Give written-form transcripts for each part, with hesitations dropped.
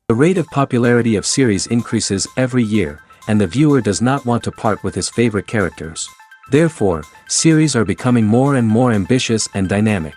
The rate of popularity of series increases every year, and the viewer does not want to part with his favorite characters. Therefore, series are becoming more and more ambitious and dynamic.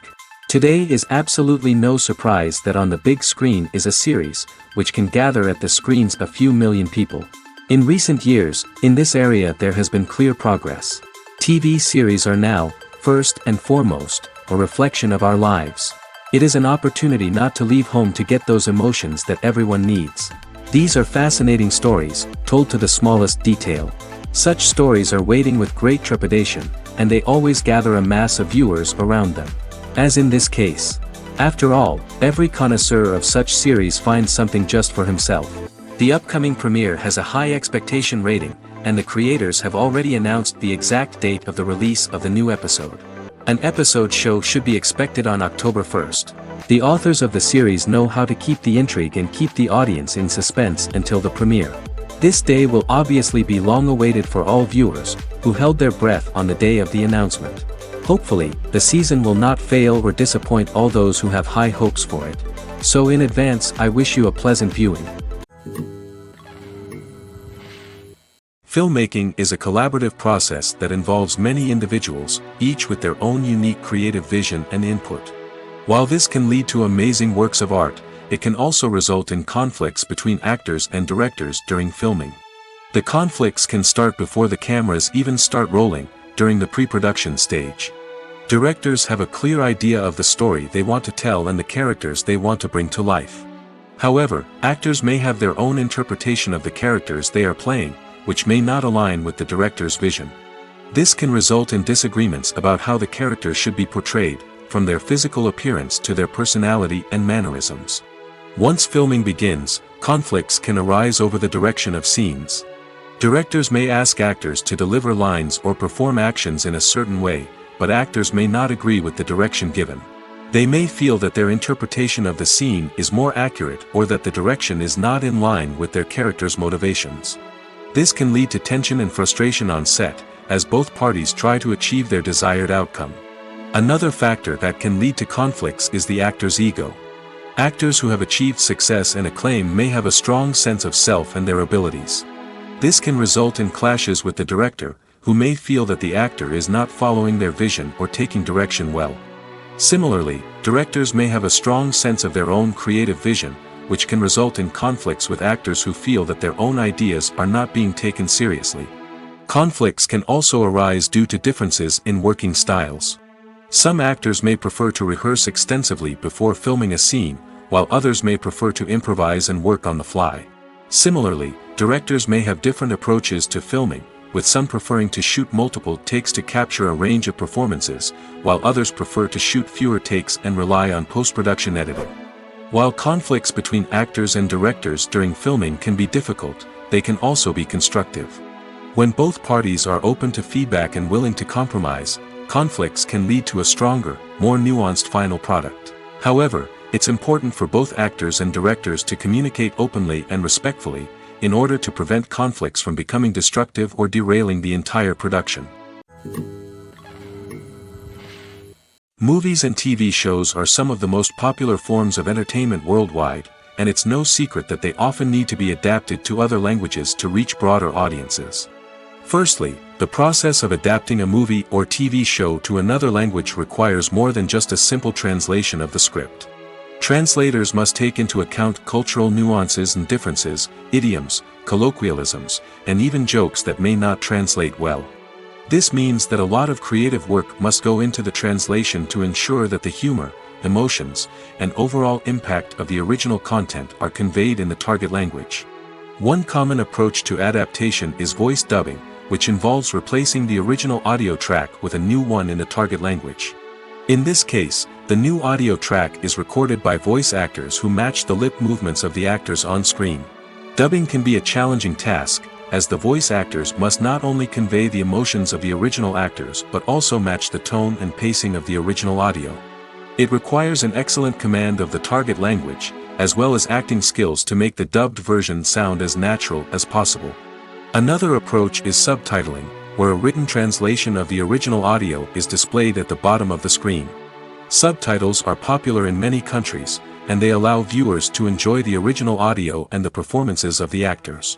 Today is absolutely no surprise that on the big screen is a series, which can gather at the screens a few million people. In recent years, in this area there has been clear progress. TV series are now, first and foremost, a reflection of our lives. It is an opportunity not to leave home to get those emotions that everyone needs. These are fascinating stories, told to the smallest detail. Such stories are waiting with great trepidation, and they always gather a mass of viewers around them. As in this case. After all, every connoisseur of such series finds something just for himself. The upcoming premiere has a high expectation rating, and the creators have already announced the exact date of the release of the new episode. An episode show should be expected on October 1st. The authors of the series know how to keep the intrigue and keep the audience in suspense until the premiere. This day will obviously be long awaited for all viewers, who held their breath on the day of the announcement. Hopefully, the season will not fail or disappoint all those who have high hopes for it. So in advance, I wish you a pleasant viewing. Filmmaking is a collaborative process that involves many individuals, each with their own unique creative vision and input. While this can lead to amazing works of art, it can also result in conflicts between actors and directors during filming. The conflicts can start before the cameras even start rolling, during the pre-production stage. Directors have a clear idea of the story they want to tell and the characters they want to bring to life. However, actors may have their own interpretation of the characters they are playing, which may not align with the director's vision. This can result in disagreements about how the characters should be portrayed, from their physical appearance to their personality and mannerisms. Once filming begins, conflicts can arise over the direction of scenes. Directors may ask actors to deliver lines or perform actions in a certain way, but actors may not agree with the direction given. They may feel that their interpretation of the scene is more accurate or that the direction is not in line with their character's motivations. This can lead to tension and frustration on set, as both parties try to achieve their desired outcome. Another factor that can lead to conflicts is the actor's ego. Actors who have achieved success and acclaim may have a strong sense of self and their abilities. This can result in clashes with the director, who may feel that the actor is not following their vision or taking direction well. Similarly, directors may have a strong sense of their own creative vision, which can result in conflicts with actors who feel that their own ideas are not being taken seriously. Conflicts can also arise due to differences in working styles. Some actors may prefer to rehearse extensively before filming a scene, while others may prefer to improvise and work on the fly. Similarly, directors may have different approaches to filming, with some preferring to shoot multiple takes to capture a range of performances, while others prefer to shoot fewer takes and rely on post-production editing. While conflicts between actors and directors during filming can be difficult, they can also be constructive. When both parties are open to feedback and willing to compromise, conflicts can lead to a stronger, more nuanced final product. However, it's important for both actors and directors to communicate openly and respectfully, in order to prevent conflicts from becoming destructive or derailing the entire production. Movies and TV shows are some of the most popular forms of entertainment worldwide, and it's no secret that they often need to be adapted to other languages to reach broader audiences. Firstly, the process of adapting a movie or TV show to another language requires more than just a simple translation of the script. Translators must take into account cultural nuances and differences, idioms, colloquialisms, and even jokes that may not translate well. This means that a lot of creative work must go into the translation to ensure that the humor, emotions, and overall impact of the original content are conveyed in the target language. One common approach to adaptation is voice dubbing, which involves replacing the original audio track with a new one in the target language. In this case, the new audio track is recorded by voice actors who match the lip movements of the actors on screen. Dubbing can be a challenging task, as the voice actors must not only convey the emotions of the original actors but also match the tone and pacing of the original audio. It requires an excellent command of the target language, as well as acting skills to make the dubbed version sound as natural as possible. Another approach is subtitling, where a written translation of the original audio is displayed at the bottom of the screen. Subtitles are popular in many countries, and they allow viewers to enjoy the original audio and the performances of the actors.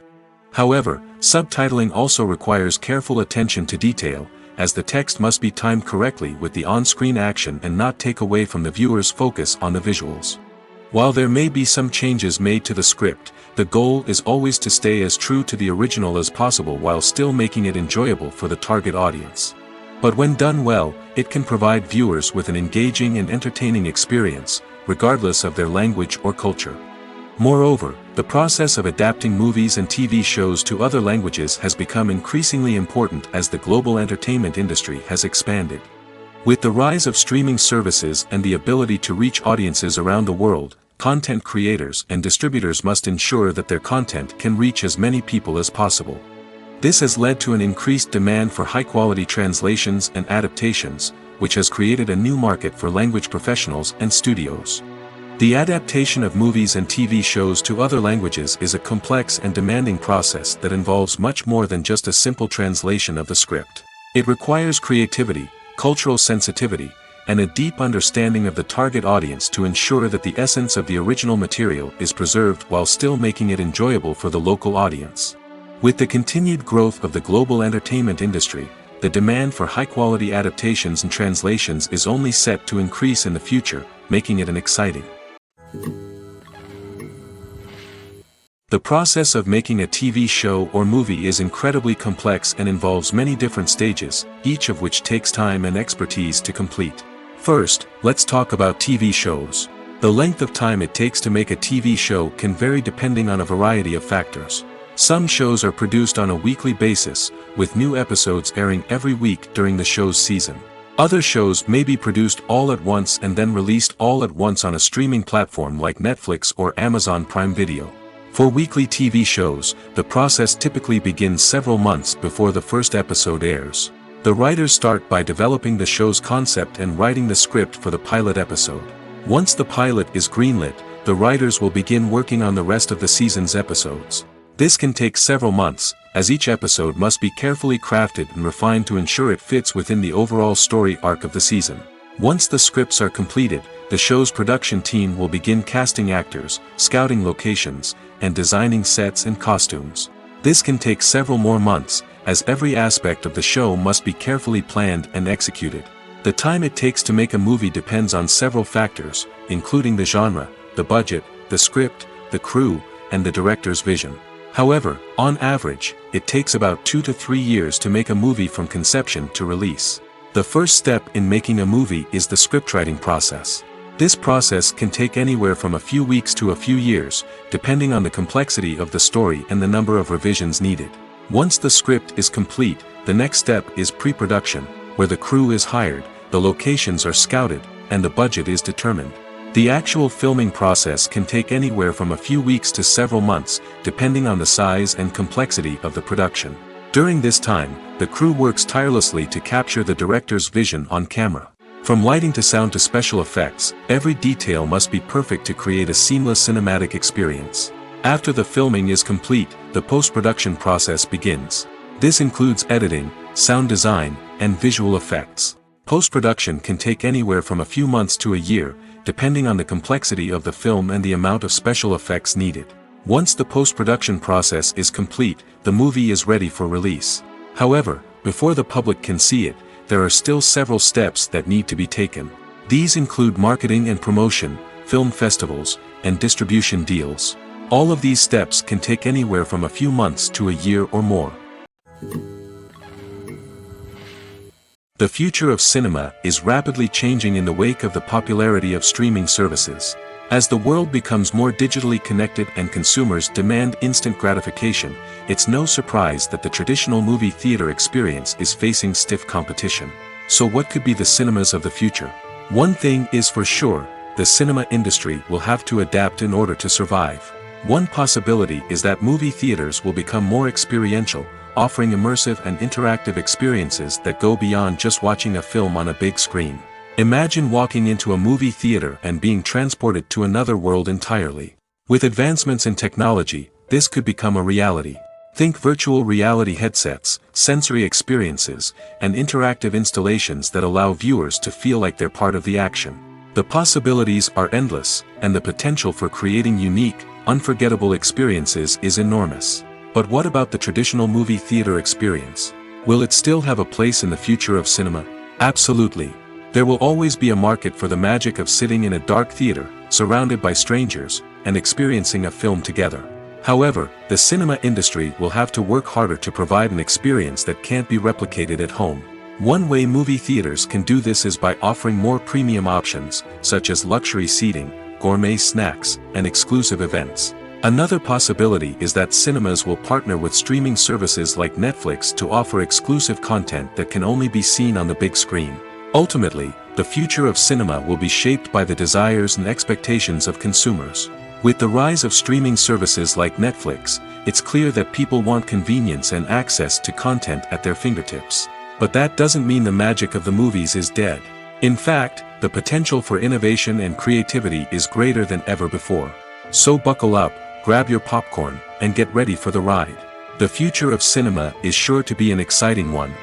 However, subtitling also requires careful attention to detail, as the text must be timed correctly with the on-screen action and not take away from the viewer's focus on the visuals. While there may be some changes made to the script, the goal is always to stay as true to the original as possible while still making it enjoyable for the target audience. But when done well, it can provide viewers with an engaging and entertaining experience, regardless of their language or culture. Moreover, the process of adapting movies and TV shows to other languages has become increasingly important as the global entertainment industry has expanded. With the rise of streaming services and the ability to reach audiences around the world, content creators and distributors must ensure that their content can reach as many people as possible. This has led to an increased demand for high-quality translations and adaptations, which has created a new market for language professionals and studios. The adaptation of movies and TV shows to other languages is a complex and demanding process that involves much more than just a simple translation of the script. It requires creativity, cultural sensitivity, and a deep understanding of the target audience to ensure that the essence of the original material is preserved while still making it enjoyable for the local audience. With the continued growth of the global entertainment industry, the demand for high-quality adaptations and translations is only set to increase in the future, making it an exciting. The process of making a TV show or movie is incredibly complex and involves many different stages, each of which takes time and expertise to complete. First, let's talk about TV shows. The length of time it takes to make a TV show can vary depending on a variety of factors. Some shows are produced on a weekly basis, with new episodes airing every week during the show's season. Other shows may be produced all at once and then released all at once on a streaming platform like Netflix or Amazon Prime Video. For weekly TV shows, the process typically begins several months before the first episode airs. The writers start by developing the show's concept and writing the script for the pilot episode. Once the pilot is greenlit, the writers will begin working on the rest of the season's episodes. This can take several months, as each episode must be carefully crafted and refined to ensure it fits within the overall story arc of the season. Once the scripts are completed, the show's production team will begin casting actors, scouting locations, and designing sets and costumes. This can take several more months, as every aspect of the show must be carefully planned and executed. The time it takes to make a movie depends on several factors, including the genre, the budget, the script, the crew, and the director's vision. However, on average, it takes about 2 to 3 years to make a movie from conception to release. The first step in making a movie is the scriptwriting process. This process can take anywhere from a few weeks to a few years, depending on the complexity of the story and the number of revisions needed. Once the script is complete, the next step is pre-production, where the crew is hired, the locations are scouted, and the budget is determined. The actual filming process can take anywhere from a few weeks to several months, depending on the size and complexity of the production. During this time, the crew works tirelessly to capture the director's vision on camera. From lighting to sound to special effects, every detail must be perfect to create a seamless cinematic experience. After the filming is complete, the post-production process begins. This includes editing, sound design, and visual effects. Post-production can take anywhere from a few months to a year, depending on the complexity of the film and the amount of special effects needed. Once the post-production process is complete, the movie is ready for release. However, before the public can see it, there are still several steps that need to be taken. These include marketing and promotion, film festivals, and distribution deals. All of these steps can take anywhere from a few months to a year or more. The future of cinema is rapidly changing in the wake of the popularity of streaming services. As the world becomes more digitally connected and consumers demand instant gratification, it's no surprise that the traditional movie theater experience is facing stiff competition. So what could be the cinemas of the future? One thing is for sure, the cinema industry will have to adapt in order to survive. One possibility is that movie theaters will become more experiential, offering immersive and interactive experiences that go beyond just watching a film on a big screen. Imagine walking into a movie theater and being transported to another world entirely. With advancements in technology, this could become a reality. Think virtual reality headsets, sensory experiences, and interactive installations that allow viewers to feel like they're part of the action. The possibilities are endless, and the potential for creating unique, unforgettable experiences is enormous. But what about the traditional movie theater experience? Will it still have a place in the future of cinema? Absolutely. There will always be a market for the magic of sitting in a dark theater, surrounded by strangers, and experiencing a film together. However, the cinema industry will have to work harder to provide an experience that can't be replicated at home. One way movie theaters can do this is by offering more premium options, such as luxury seating, gourmet snacks, and exclusive events. Another possibility is that cinemas will partner with streaming services like Netflix to offer exclusive content that can only be seen on the big screen. Ultimately, the future of cinema will be shaped by the desires and expectations of consumers. With the rise of streaming services like Netflix, it's clear that people want convenience and access to content at their fingertips. But that doesn't mean the magic of the movies is dead. In fact, the potential for innovation and creativity is greater than ever before. So buckle up, grab your popcorn, and get ready for the ride. The future of cinema is sure to be an exciting one.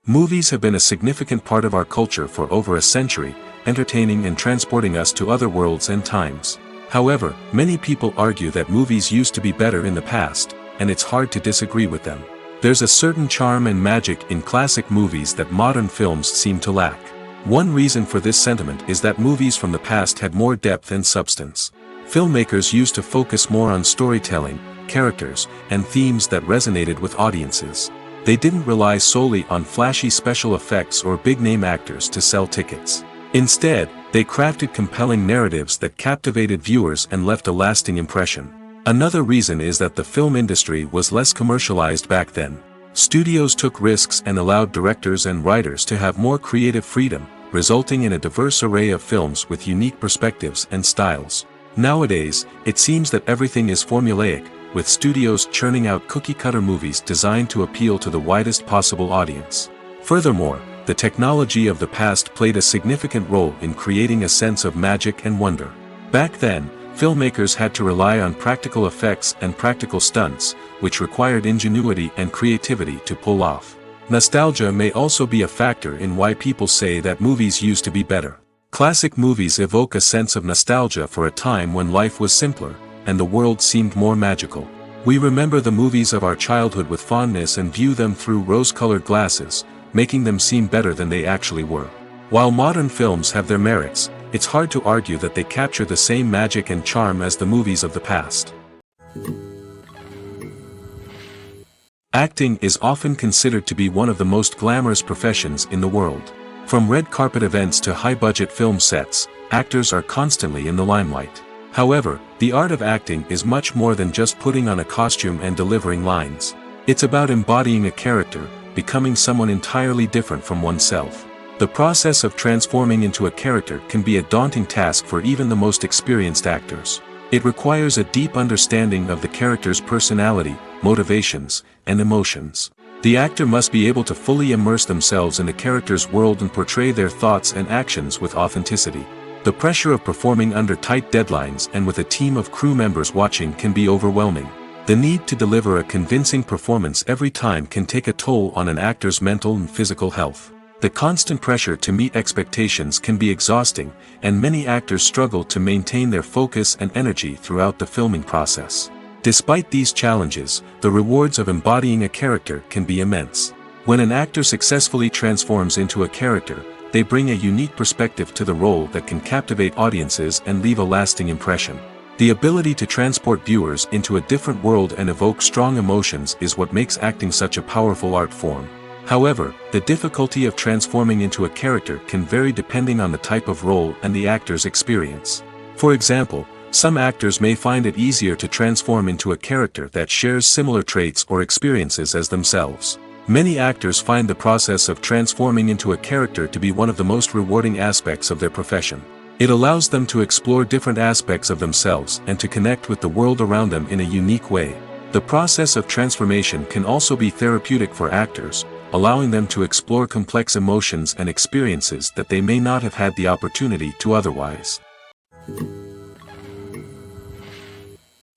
Movies have been a significant part of our culture for over a century, entertaining and transporting us to other worlds and times. However, many people argue that movies used to be better in the past, and it's hard to disagree with them. There's a certain charm and magic in classic movies that modern films seem to lack. One reason for this sentiment is that movies from the past had more depth and substance. Filmmakers used to focus more on storytelling, characters, and themes that resonated with audiences. They didn't rely solely on flashy special effects or big-name actors to sell tickets. Instead, they crafted compelling narratives that captivated viewers and left a lasting impression. Another reason is that the film industry was less commercialized back then. Studios took risks and allowed directors and writers to have more creative freedom, resulting in a diverse array of films with unique perspectives and styles. Nowadays, it seems that everything is formulaic, with studios churning out cookie-cutter movies designed to appeal to the widest possible audience. Furthermore, the technology of the past played a significant role in creating a sense of magic and wonder. Back then, filmmakers had to rely on practical effects and practical stunts, which required ingenuity and creativity to pull off. Nostalgia may also be a factor in why people say that movies used to be better. Classic movies evoke a sense of nostalgia for a time when life was simpler, and the world seemed more magical. We remember the movies of our childhood with fondness and view them through rose-colored glasses, making them seem better than they actually were. While modern films have their merits, it's hard to argue that they capture the same magic and charm as the movies of the past. Acting is often considered to be one of the most glamorous professions in the world. From red carpet events to high-budget film sets, actors are constantly in the limelight. However, the art of acting is much more than just putting on a costume and delivering lines. It's about embodying a character, becoming someone entirely different from oneself. The process of transforming into a character can be a daunting task for even the most experienced actors. It requires a deep understanding of the character's personality, motivations, and emotions. The actor must be able to fully immerse themselves in the character's world and portray their thoughts and actions with authenticity. The pressure of performing under tight deadlines and with a team of crew members watching can be overwhelming. The need to deliver a convincing performance every time can take a toll on an actor's mental and physical health. The constant pressure to meet expectations can be exhausting, and many actors struggle to maintain their focus and energy throughout the filming process. Despite these challenges, the rewards of embodying a character can be immense. When an actor successfully transforms into a character, they bring a unique perspective to the role that can captivate audiences and leave a lasting impression. The ability to transport viewers into a different world and evoke strong emotions is what makes acting such a powerful art form. However, the difficulty of transforming into a character can vary depending on the type of role and the actor's experience. For example, some actors may find it easier to transform into a character that shares similar traits or experiences as themselves. Many actors find the process of transforming into a character to be one of the most rewarding aspects of their profession. It allows them to explore different aspects of themselves and to connect with the world around them in a unique way. The process of transformation can also be therapeutic for actors, allowing them to explore complex emotions and experiences that they may not have had the opportunity to otherwise.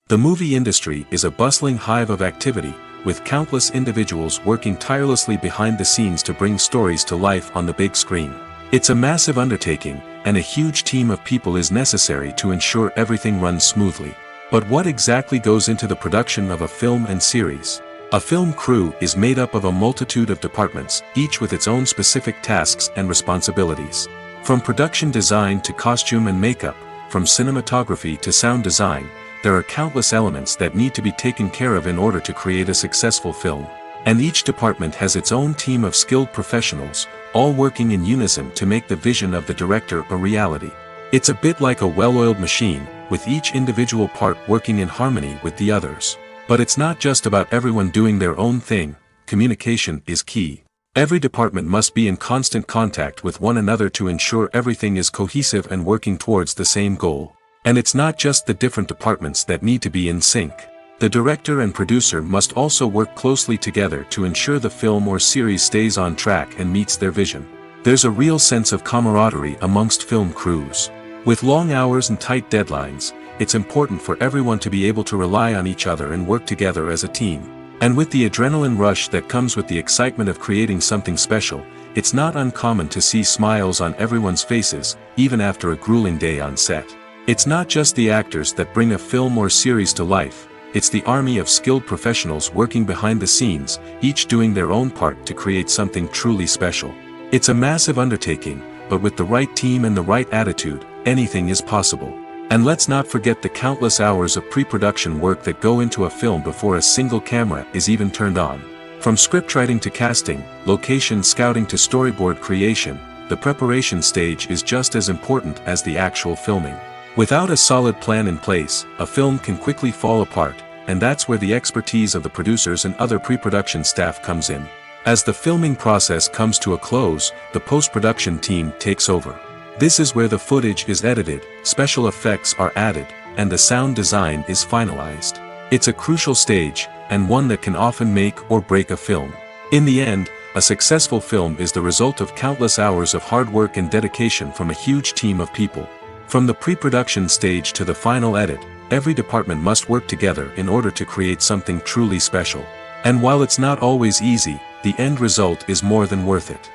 The movie industry is a bustling hive of activity, with countless individuals working tirelessly behind the scenes to bring stories to life on the big screen. It's a massive undertaking, and a huge team of people is necessary to ensure everything runs smoothly. But what exactly goes into the production of a film and series? A film crew is made up of a multitude of departments, each with its own specific tasks and responsibilities. From production design to costume and makeup, from cinematography to sound design, there are countless elements that need to be taken care of in order to create a successful film. And each department has its own team of skilled professionals, all working in unison to make the vision of the director a reality. It's a bit like a well-oiled machine, with each individual part working in harmony with the others. But it's not just about everyone doing their own thing. Communication is key. Every department must be in constant contact with one another to ensure everything is cohesive and working towards the same goal. And it's not just the different departments that need to be in sync. The director and producer must also work closely together to ensure the film or series stays on track and meets their vision. There's a real sense of camaraderie amongst film crews. With long hours and tight deadlines, it's important for everyone to be able to rely on each other and work together as a team. And with the adrenaline rush that comes with the excitement of creating something special, it's not uncommon to see smiles on everyone's faces, even after a grueling day on set. It's not just the actors that bring a film or series to life, it's the army of skilled professionals working behind the scenes, each doing their own part to create something truly special. It's a massive undertaking, but with the right team and the right attitude, anything is possible. And let's not forget the countless hours of pre-production work that go into a film before a single camera is even turned on. From scriptwriting to casting, location scouting to storyboard creation, the preparation stage is just as important as the actual filming. Without a solid plan in place, a film can quickly fall apart, and that's where the expertise of the producers and other pre-production staff comes in. As the filming process comes to a close, the post-production team takes over. This is where the footage is edited, special effects are added, and the sound design is finalized. It's a crucial stage, and one that can often make or break a film. In the end, a successful film is the result of countless hours of hard work and dedication from a huge team of people. From the pre-production stage to the final edit, every department must work together in order to create something truly special. And while it's not always easy, the end result is more than worth it.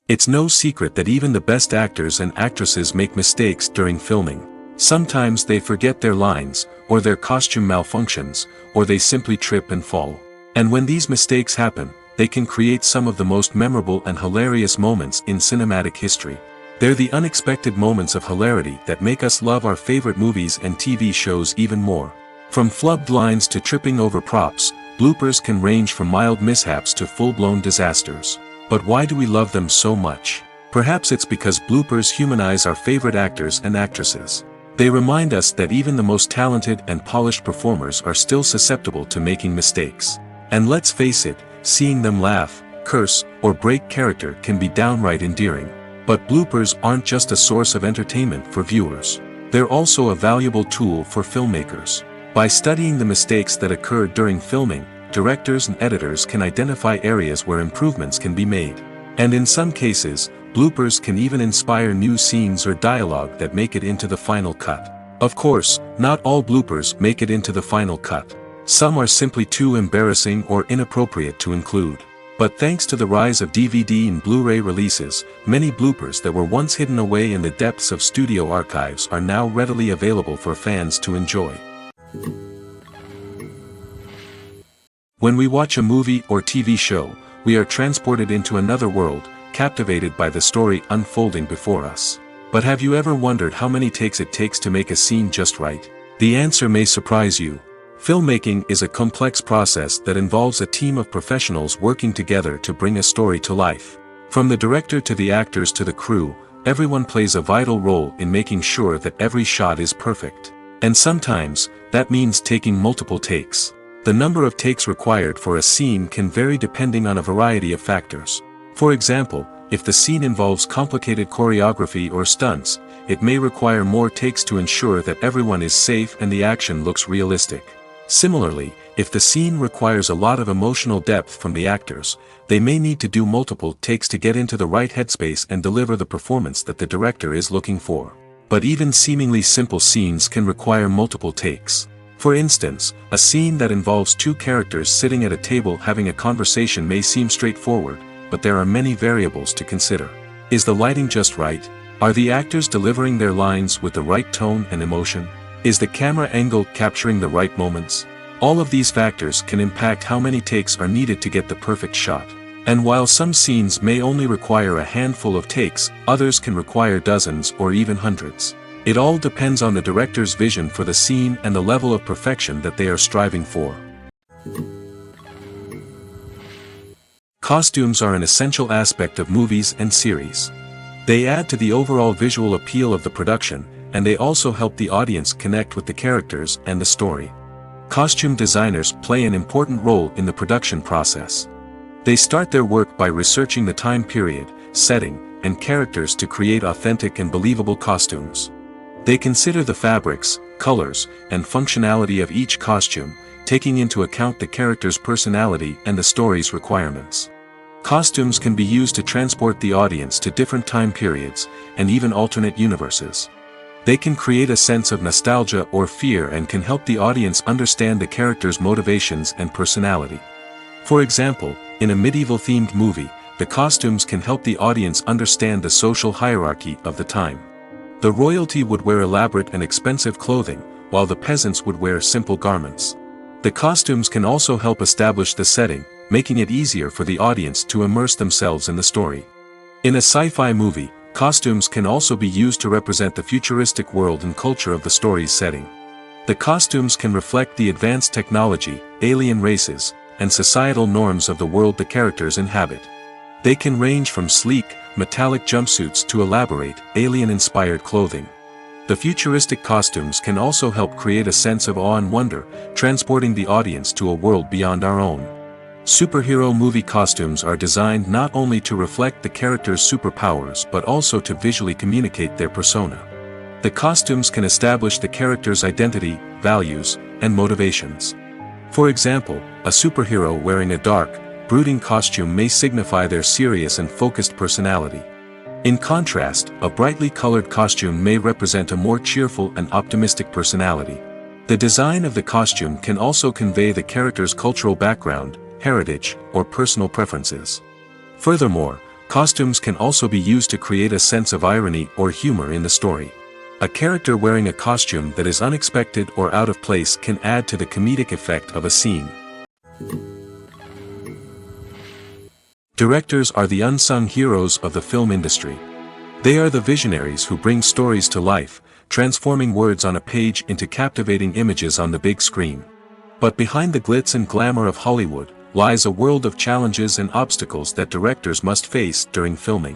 It's no secret that even the best actors and actresses make mistakes during filming. Sometimes they forget their lines, or their costume malfunctions, or they simply trip and fall. And when these mistakes happen, they can create some of the most memorable and hilarious moments in cinematic history. They're the unexpected moments of hilarity that make us love our favorite movies and TV shows even more. From flubbed lines to tripping over props, bloopers can range from mild mishaps to full-blown disasters. But why do we love them so much? Perhaps it's because bloopers humanize our favorite actors and actresses. They remind us that even the most talented and polished performers are still susceptible to making mistakes. And let's face it, seeing them laugh, curse, or break character can be downright endearing. But bloopers aren't just a source of entertainment for viewers. They're also a valuable tool for filmmakers. By studying the mistakes that occurred during filming, directors and editors can identify areas where improvements can be made. And in some cases, bloopers can even inspire new scenes or dialogue that make it into the final cut. Of course, not all bloopers make it into the final cut. Some are simply too embarrassing or inappropriate to include. But thanks to the rise of DVD and Blu-ray releases, many bloopers that were once hidden away in the depths of studio archives are now readily available for fans to enjoy. When we watch a movie or TV show, we are transported into another world, captivated by the story unfolding before us. But have you ever wondered how many takes it takes to make a scene just right? The answer may surprise you. Filmmaking is a complex process that involves a team of professionals working together to bring a story to life. From the director to the actors to the crew, everyone plays a vital role in making sure that every shot is perfect. And sometimes, that means taking multiple takes. The number of takes required for a scene can vary depending on a variety of factors. For example, if the scene involves complicated choreography or stunts, it may require more takes to ensure that everyone is safe and the action looks realistic. Similarly, if the scene requires a lot of emotional depth from the actors, they may need to do multiple takes to get into the right headspace and deliver the performance that the director is looking for. But even seemingly simple scenes can require multiple takes. For instance, a scene that involves two characters sitting at a table having a conversation may seem straightforward, but there are many variables to consider. Is the lighting just right? Are the actors delivering their lines with the right tone and emotion? Is the camera angle capturing the right moments? All of these factors can impact how many takes are needed to get the perfect shot. And while some scenes may only require a handful of takes, others can require dozens or even hundreds. It all depends on the director's vision for the scene and the level of perfection that they are striving for. Costumes are an essential aspect of movies and series. They add to the overall visual appeal of the production, and they also help the audience connect with the characters and the story. Costume designers play an important role in the production process. They start their work by researching the time period, setting, and characters to create authentic and believable costumes. They consider the fabrics, colors, and functionality of each costume, taking into account the character's personality and the story's requirements. Costumes can be used to transport the audience to different time periods, and even alternate universes. They can create a sense of nostalgia or fear and can help the audience understand the character's motivations and personality. For example, in a medieval-themed movie, the costumes can help the audience understand the social hierarchy of the time. The royalty would wear elaborate and expensive clothing, while the peasants would wear simple garments. The costumes can also help establish the setting, making it easier for the audience to immerse themselves in the story. In a sci-fi movie, costumes can also be used to represent the futuristic world and culture of the story's setting. The costumes can reflect the advanced technology, alien races, and societal norms of the world the characters inhabit. They can range from sleek, metallic jumpsuits to elaborate, alien-inspired clothing. The futuristic costumes can also help create a sense of awe and wonder, transporting the audience to a world beyond our own. Superhero movie costumes are designed not only to reflect the character's superpowers but also to visually communicate their persona. The costumes can establish the character's identity, values, and motivations. For example, a superhero wearing a dark, brooding costume may signify their serious and focused personality. In contrast, a brightly colored costume may represent a more cheerful and optimistic personality. The design of the costume can also convey the character's cultural background, heritage, or personal preferences. Furthermore, costumes can also be used to create a sense of irony or humor in the story. A character wearing a costume that is unexpected or out of place can add to the comedic effect of a scene. Directors are the unsung heroes of the film industry. They are the visionaries who bring stories to life, transforming words on a page into captivating images on the big screen. But behind the glitz and glamour of Hollywood lies a world of challenges and obstacles that directors must face during filming.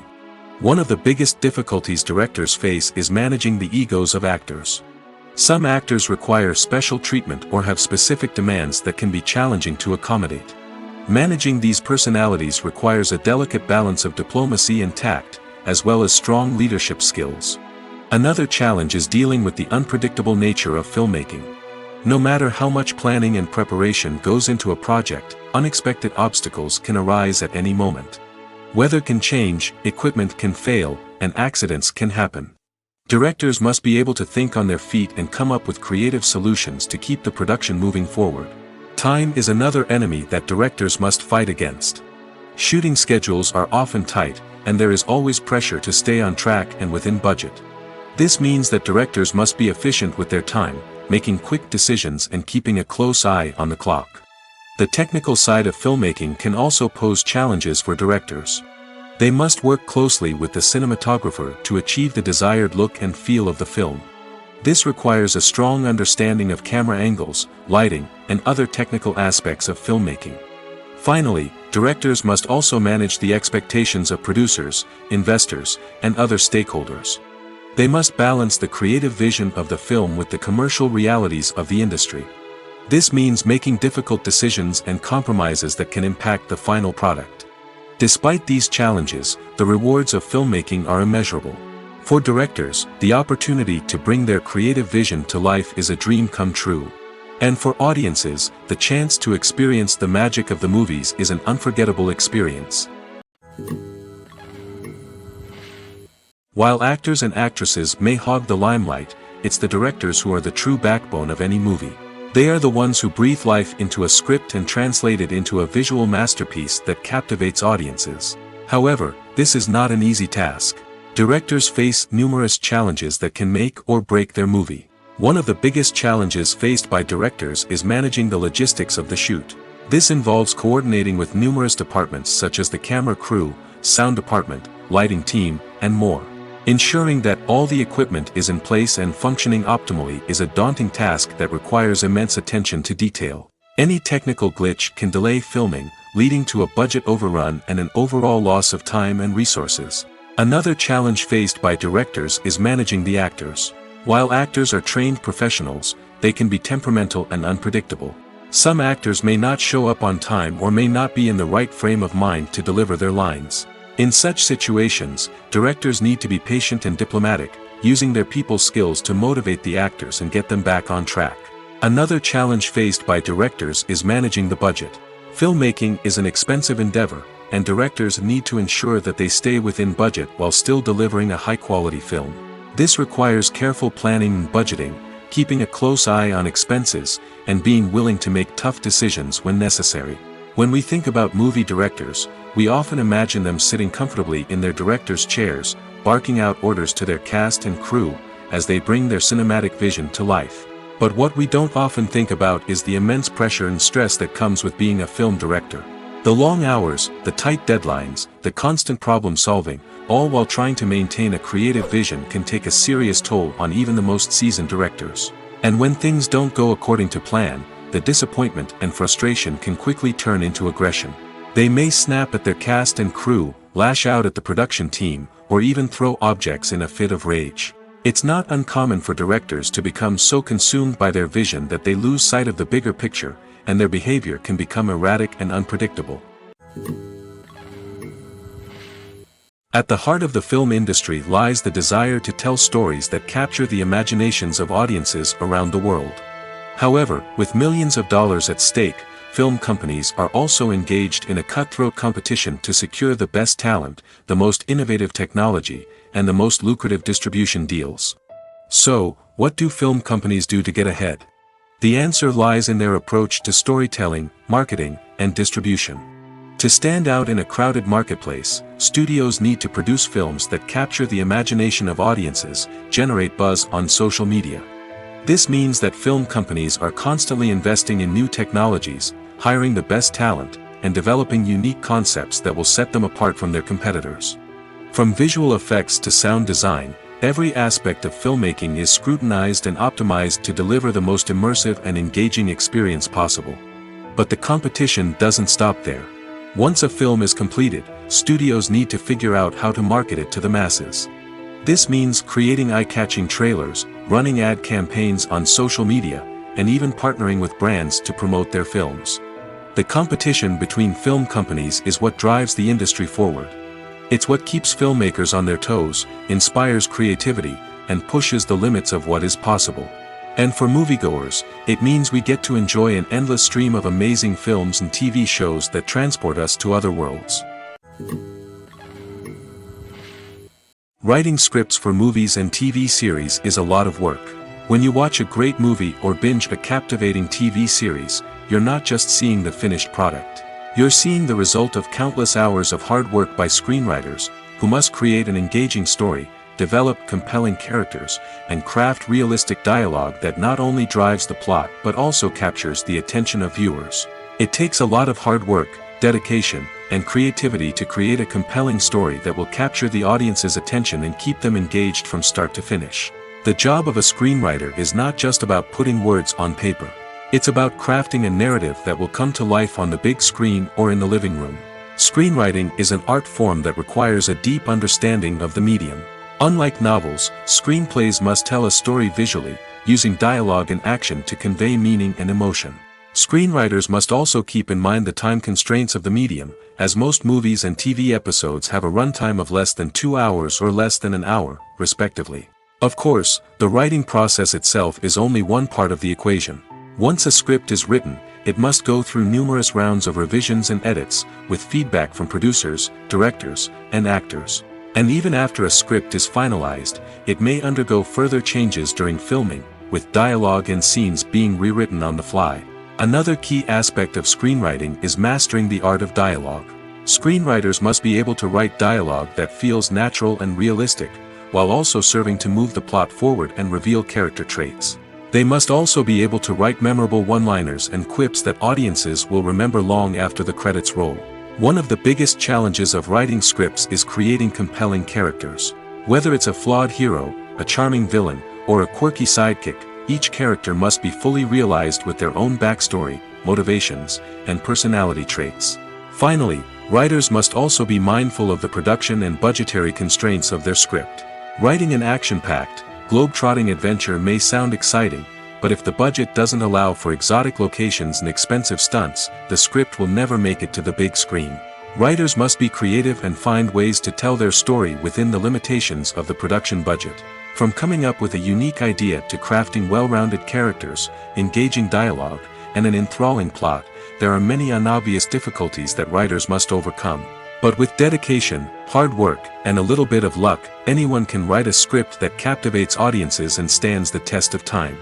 One of the biggest difficulties directors face is managing the egos of actors. Some actors require special treatment or have specific demands that can be challenging to accommodate. Managing these personalities requires a delicate balance of diplomacy and tact, as well as strong leadership skills. Another challenge is dealing with the unpredictable nature of filmmaking. No matter how much planning and preparation goes into a project, unexpected obstacles can arise at any moment. Weather can change, equipment can fail, and accidents can happen. Directors must be able to think on their feet and come up with creative solutions to keep the production moving forward. Time is another enemy that directors must fight against. Shooting schedules are often tight, and there is always pressure to stay on track and within budget. This means that directors must be efficient with their time, making quick decisions and keeping a close eye on the clock. The technical side of filmmaking can also pose challenges for directors. They must work closely with the cinematographer to achieve the desired look and feel of the film. This requires a strong understanding of camera angles, lighting, and other technical aspects of filmmaking. Finally, directors must also manage the expectations of producers, investors, and other stakeholders. They must balance the creative vision of the film with the commercial realities of the industry. This means making difficult decisions and compromises that can impact the final product. Despite these challenges, the rewards of filmmaking are immeasurable. For directors, the opportunity to bring their creative vision to life is a dream come true. And for audiences, the chance to experience the magic of the movies is an unforgettable experience. While actors and actresses may hog the limelight, it's the directors who are the true backbone of any movie. They are the ones who breathe life into a script and translate it into a visual masterpiece that captivates audiences. However, this is not an easy task. Directors face numerous challenges that can make or break their movie. One of the biggest challenges faced by directors is managing the logistics of the shoot. This involves coordinating with numerous departments such as the camera crew, sound department, lighting team, and more. Ensuring that all the equipment is in place and functioning optimally is a daunting task that requires immense attention to detail. Any technical glitch can delay filming, leading to a budget overrun and an overall loss of time and resources. Another challenge faced by directors is managing the actors. While actors are trained professionals, they can be temperamental and unpredictable. Some actors may not show up on time or may not be in the right frame of mind to deliver their lines. In such situations, directors need to be patient and diplomatic, using their people skills to motivate the actors and get them back on track. Another challenge faced by directors is managing the budget. Filmmaking is an expensive endeavor, and directors need to ensure that they stay within budget while still delivering a high-quality film. This requires careful planning and budgeting, keeping a close eye on expenses, and being willing to make tough decisions when necessary. When we think about movie directors, we often imagine them sitting comfortably in their director's chairs, barking out orders to their cast and crew, as they bring their cinematic vision to life. But what we don't often think about is the immense pressure and stress that comes with being a film director. The long hours, the tight deadlines, the constant problem solving, all while trying to maintain a creative vision can take a serious toll on even the most seasoned directors. And when things don't go according to plan, the disappointment and frustration can quickly turn into aggression. They may snap at their cast and crew, lash out at the production team, or even throw objects in a fit of rage. It's not uncommon for directors to become so consumed by their vision that they lose sight of the bigger picture, and their behavior can become erratic and unpredictable. At the heart of the film industry lies the desire to tell stories that capture the imaginations of audiences around the world. However, with millions of dollars at stake, film companies are also engaged in a cutthroat competition to secure the best talent, the most innovative technology, and the most lucrative distribution deals. So, what do film companies do to get ahead? The answer lies in their approach to storytelling, marketing, and distribution. To stand out in a crowded marketplace, studios need to produce films that capture the imagination of audiences, generate buzz on social media. This means that film companies are constantly investing in new technologies, hiring the best talent, and developing unique concepts that will set them apart from their competitors. From visual effects to sound design, every aspect of filmmaking is scrutinized and optimized to deliver the most immersive and engaging experience possible. But the competition doesn't stop there. Once a film is completed, studios need to figure out how to market it to the masses. This means creating eye-catching trailers, running ad campaigns on social media, and even partnering with brands to promote their films. The competition between film companies is what drives the industry forward. It's what keeps filmmakers on their toes, inspires creativity, and pushes the limits of what is possible. And for moviegoers, it means we get to enjoy an endless stream of amazing films and TV shows that transport us to other worlds. Writing scripts for movies and TV series is a lot of work. When you watch a great movie or binge a captivating TV series, you're not just seeing the finished product. You're seeing the result of countless hours of hard work by screenwriters, who must create an engaging story, develop compelling characters, and craft realistic dialogue that not only drives the plot but also captures the attention of viewers. It takes a lot of hard work, dedication, and creativity to create a compelling story that will capture the audience's attention and keep them engaged from start to finish. The job of a screenwriter is not just about putting words on paper. It's about crafting a narrative that will come to life on the big screen or in the living room. Screenwriting is an art form that requires a deep understanding of the medium. Unlike novels, screenplays must tell a story visually, using dialogue and action to convey meaning and emotion. Screenwriters must also keep in mind the time constraints of the medium, as most movies and TV episodes have a runtime of less than 2 hours or less than an hour, respectively. Of course, the writing process itself is only one part of the equation. Once a script is written, it must go through numerous rounds of revisions and edits, with feedback from producers, directors, and actors. And even after a script is finalized, it may undergo further changes during filming, with dialogue and scenes being rewritten on the fly. Another key aspect of screenwriting is mastering the art of dialogue. Screenwriters must be able to write dialogue that feels natural and realistic, while also serving to move the plot forward and reveal character traits. They must also be able to write memorable one-liners and quips that audiences will remember long after the credits roll. One of the biggest challenges of writing scripts is creating compelling characters. Whether it's a flawed hero, a charming villain, or a quirky sidekick, each character must be fully realized with their own backstory, motivations, and personality traits. Finally, writers must also be mindful of the production and budgetary constraints of their script. Writing an action-packed, globe-trotting adventure may sound exciting, but if the budget doesn't allow for exotic locations and expensive stunts, the script will never make it to the big screen. Writers must be creative and find ways to tell their story within the limitations of the production budget. From coming up with a unique idea to crafting well-rounded characters, engaging dialogue, and an enthralling plot, there are many unobvious difficulties that writers must overcome. But with dedication, hard work, and a little bit of luck, anyone can write a script that captivates audiences and stands the test of time.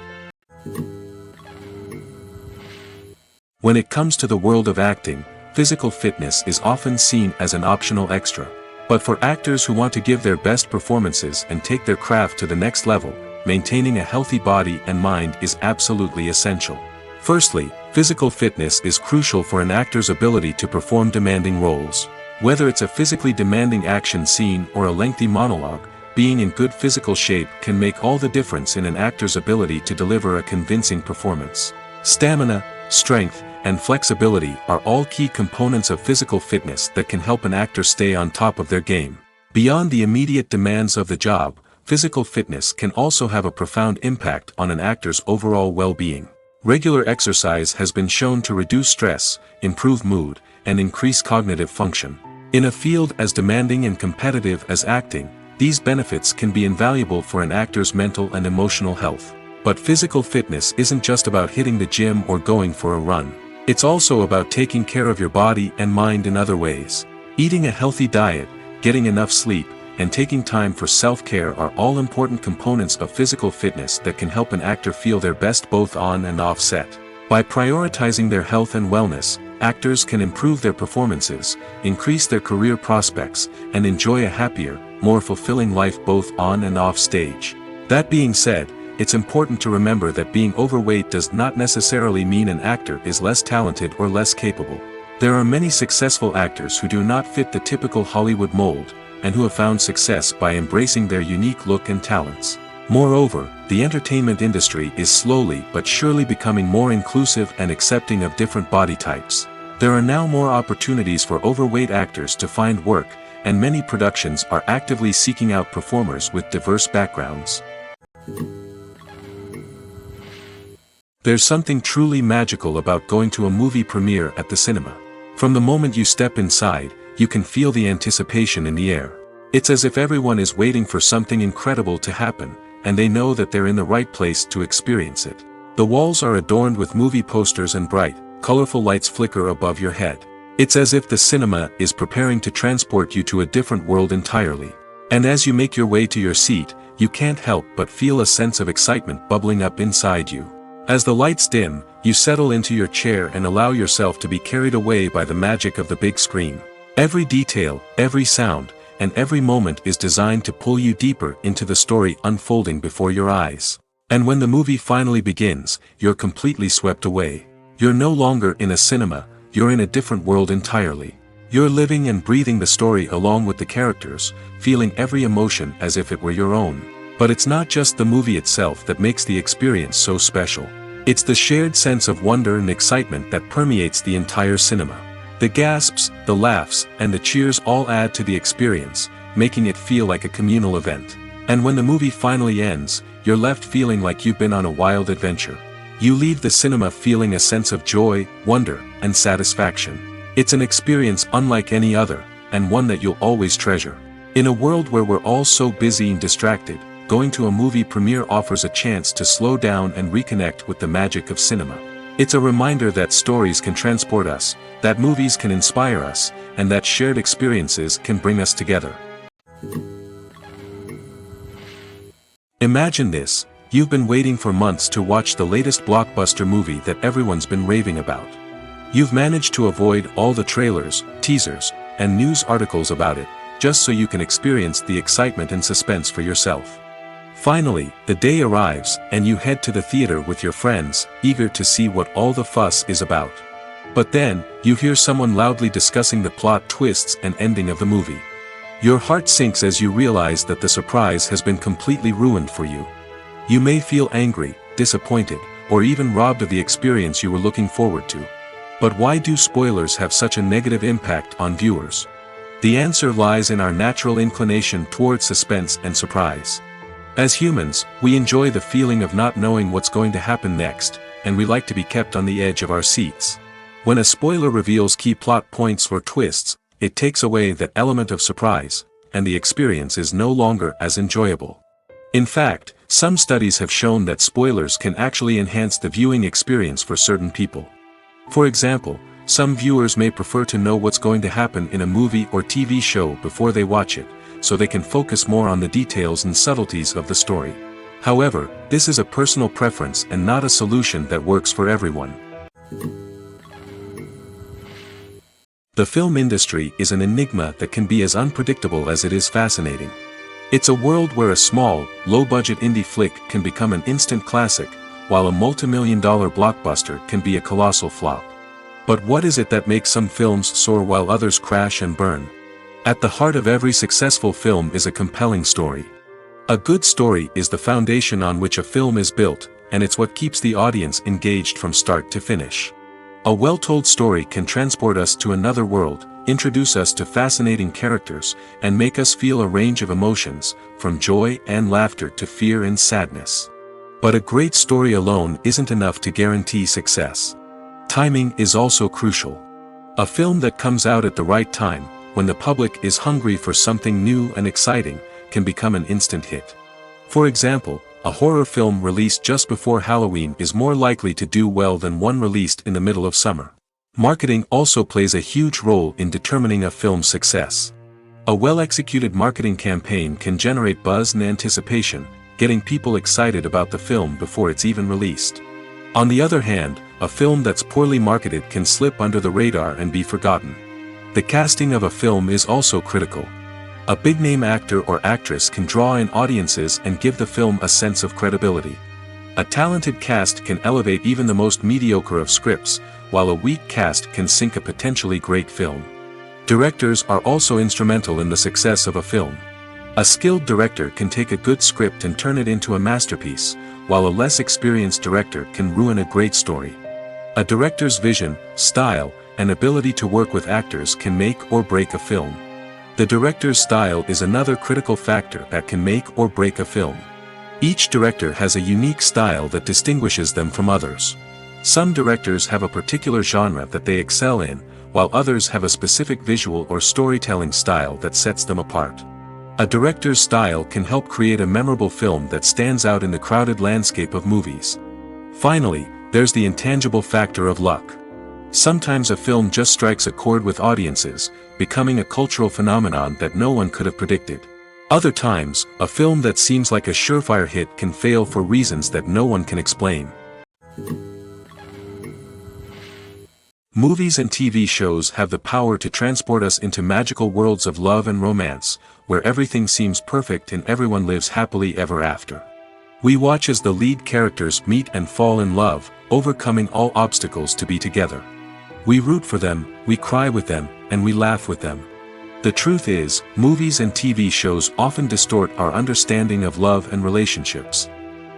When it comes to the world of acting, physical fitness is often seen as an optional extra. But for actors who want to give their best performances and take their craft to the next level, maintaining a healthy body and mind is absolutely essential. Firstly, physical fitness is crucial for an actor's ability to perform demanding roles. Whether it's a physically demanding action scene or a lengthy monologue, being in good physical shape can make all the difference in an actor's ability to deliver a convincing performance. Stamina, strength, and flexibility are all key components of physical fitness that can help an actor stay on top of their game. Beyond the immediate demands of the job, physical fitness can also have a profound impact on an actor's overall well-being. Regular exercise has been shown to reduce stress, improve mood, and increase cognitive function. In a field as demanding and competitive as acting, these benefits can be invaluable for an actor's mental and emotional health. But physical fitness isn't just about hitting the gym or going for a run. It's also about taking care of your body and mind in other ways. Eating a healthy diet, getting enough sleep, and taking time for self-care are all important components of physical fitness that can help an actor feel their best both on and off set. By prioritizing their health and wellness, actors can improve their performances, increase their career prospects, and enjoy a happier, more fulfilling life both on and off stage. That being said, it's important to remember that being overweight does not necessarily mean an actor is less talented or less capable. There are many successful actors who do not fit the typical Hollywood mold, and who have found success by embracing their unique look and talents. Moreover, the entertainment industry is slowly but surely becoming more inclusive and accepting of different body types. There are now more opportunities for overweight actors to find work, and many productions are actively seeking out performers with diverse backgrounds. There's something truly magical about going to a movie premiere at the cinema. From the moment you step inside, you can feel the anticipation in the air. It's as if everyone is waiting for something incredible to happen, and they know that they're in the right place to experience it. The walls are adorned with movie posters and bright, colorful lights flicker above your head. It's as if the cinema is preparing to transport you to a different world entirely. And as you make your way to your seat, you can't help but feel a sense of excitement bubbling up inside you. As the lights dim, you settle into your chair and allow yourself to be carried away by the magic of the big screen. Every detail, every sound, and every moment is designed to pull you deeper into the story unfolding before your eyes. And when the movie finally begins, you're completely swept away. You're no longer in a cinema, you're in a different world entirely. You're living and breathing the story along with the characters, feeling every emotion as if it were your own. But it's not just the movie itself that makes the experience so special. It's the shared sense of wonder and excitement that permeates the entire cinema. The gasps, the laughs, and the cheers all add to the experience, making it feel like a communal event. And when the movie finally ends, you're left feeling like you've been on a wild adventure. You leave the cinema feeling a sense of joy, wonder, and satisfaction. It's an experience unlike any other, and one that you'll always treasure. In a world where we're all so busy and distracted, going to a movie premiere offers a chance to slow down and reconnect with the magic of cinema. It's a reminder that stories can transport us, that movies can inspire us, and that shared experiences can bring us together. Imagine this, you've been waiting for months to watch the latest blockbuster movie that everyone's been raving about. You've managed to avoid all the trailers, teasers, and news articles about it, just so you can experience the excitement and suspense for yourself. Finally, the day arrives, and you head to the theater with your friends, eager to see what all the fuss is about. But then, you hear someone loudly discussing the plot twists and ending of the movie. Your heart sinks as you realize that the surprise has been completely ruined for you. You may feel angry, disappointed, or even robbed of the experience you were looking forward to. But why do spoilers have such a negative impact on viewers? The answer lies in our natural inclination toward suspense and surprise. As humans, we enjoy the feeling of not knowing what's going to happen next, and we like to be kept on the edge of our seats. When a spoiler reveals key plot points or twists, it takes away that element of surprise, and the experience is no longer as enjoyable. In fact, some studies have shown that spoilers can actually enhance the viewing experience for certain people. For example, some viewers may prefer to know what's going to happen in a movie or TV show before they watch it, so they can focus more on the details and subtleties of the story. However, this is a personal preference and not a solution that works for everyone. The film industry is an enigma that can be as unpredictable as it is fascinating. It's a world where a small, low-budget indie flick can become an instant classic, while a multi-million-dollar blockbuster can be a colossal flop. But what is it that makes some films soar while others crash and burn? At the heart of every successful film is a compelling story. A good story is the foundation on which a film is built, and it's what keeps the audience engaged from start to finish. A well-told story can transport us to another world, introduce us to fascinating characters, and make us feel a range of emotions, from joy and laughter to fear and sadness. But a great story alone isn't enough to guarantee success. Timing is also crucial. A film that comes out at the right time, when the public is hungry for something new and exciting, can become an instant hit. For example, a horror film released just before Halloween is more likely to do well than one released in the middle of summer. Marketing also plays a huge role in determining a film's success. A well-executed marketing campaign can generate buzz and anticipation, getting people excited about the film before it's even released. On the other hand, a film that's poorly marketed can slip under the radar and be forgotten. The casting of a film is also critical. A big-name actor or actress can draw in audiences and give the film a sense of credibility. A talented cast can elevate even the most mediocre of scripts, while a weak cast can sink a potentially great film. Directors are also instrumental in the success of a film. A skilled director can take a good script and turn it into a masterpiece, while a less experienced director can ruin a great story. A director's vision, style, and ability to work with actors can make or break a film. The director's style is another critical factor that can make or break a film. Each director has a unique style that distinguishes them from others. Some directors have a particular genre that they excel in, while others have a specific visual or storytelling style that sets them apart. A director's style can help create a memorable film that stands out in the crowded landscape of movies. Finally, there's the intangible factor of luck. Sometimes a film just strikes a chord with audiences, becoming a cultural phenomenon that no one could have predicted. Other times, a film that seems like a surefire hit can fail for reasons that no one can explain. Movies and TV shows have the power to transport us into magical worlds of love and romance, where everything seems perfect and everyone lives happily ever after. We watch as the lead characters meet and fall in love, overcoming all obstacles to be together. We root for them, we cry with them, and we laugh with them. The truth is, movies and TV shows often distort our understanding of love and relationships.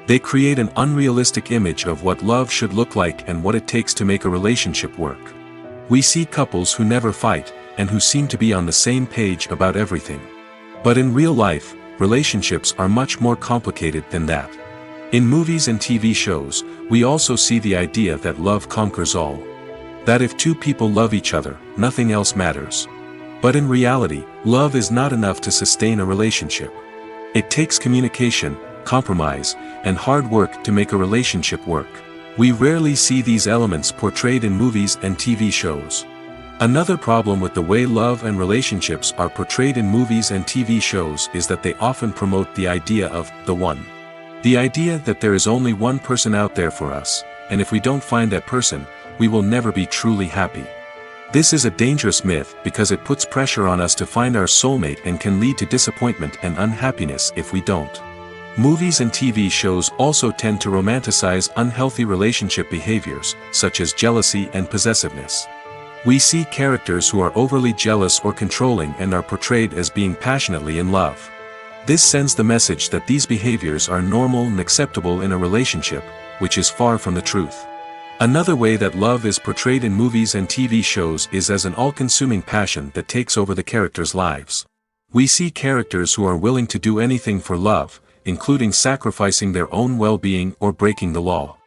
They create an unrealistic image of what love should look like and what it takes to make a relationship work. We see couples who never fight, and who seem to be on the same page about everything. But in real life, relationships are much more complicated than that. In movies and TV shows, we also see the idea that love conquers all. That if two people love each other, nothing else matters. But in reality, love is not enough to sustain a relationship. It takes communication, compromise, and hard work to make a relationship work. We rarely see these elements portrayed in movies and TV shows. Another problem with the way love and relationships are portrayed in movies and TV shows is that they often promote the idea of the one. The idea that there is only one person out there for us, and if we don't find that person, we will never be truly happy. This is a dangerous myth because it puts pressure on us to find our soulmate and can lead to disappointment and unhappiness if we don't. Movies and TV shows also tend to romanticize unhealthy relationship behaviors, such as jealousy and possessiveness. We see characters who are overly jealous or controlling and are portrayed as being passionately in love. This sends the message that these behaviors are normal and acceptable in a relationship, which is far from the truth. Another way that love is portrayed in movies and TV shows is as an all-consuming passion that takes over the characters' lives. We see characters who are willing to do anything for love, including sacrificing their own well-being or breaking the law.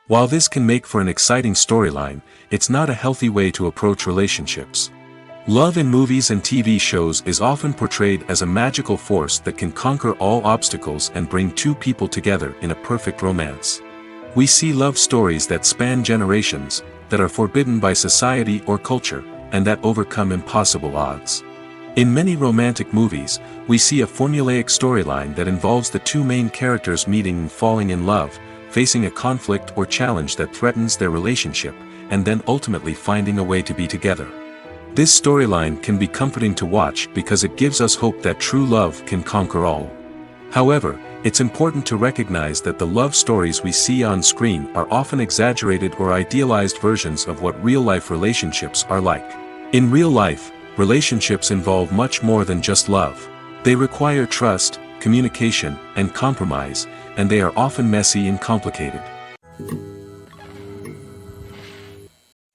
While this can make for an exciting storyline, it's not a healthy way to approach relationships. Love in movies and TV shows is often portrayed as a magical force that can conquer all obstacles and bring two people together in a perfect romance. We see love stories that span generations, that are forbidden by society or culture, and that overcome impossible odds. In many romantic movies, we see a formulaic storyline that involves the two main characters meeting and falling in love, facing a conflict or challenge that threatens their relationship, and then ultimately finding a way to be together. This storyline can be comforting to watch because it gives us hope that true love can conquer all. However, it's important to recognize that the love stories we see on screen are often exaggerated or idealized versions of what real-life relationships are like. In real life, relationships involve much more than just love. They require trust, communication, and compromise, and they are often messy and complicated.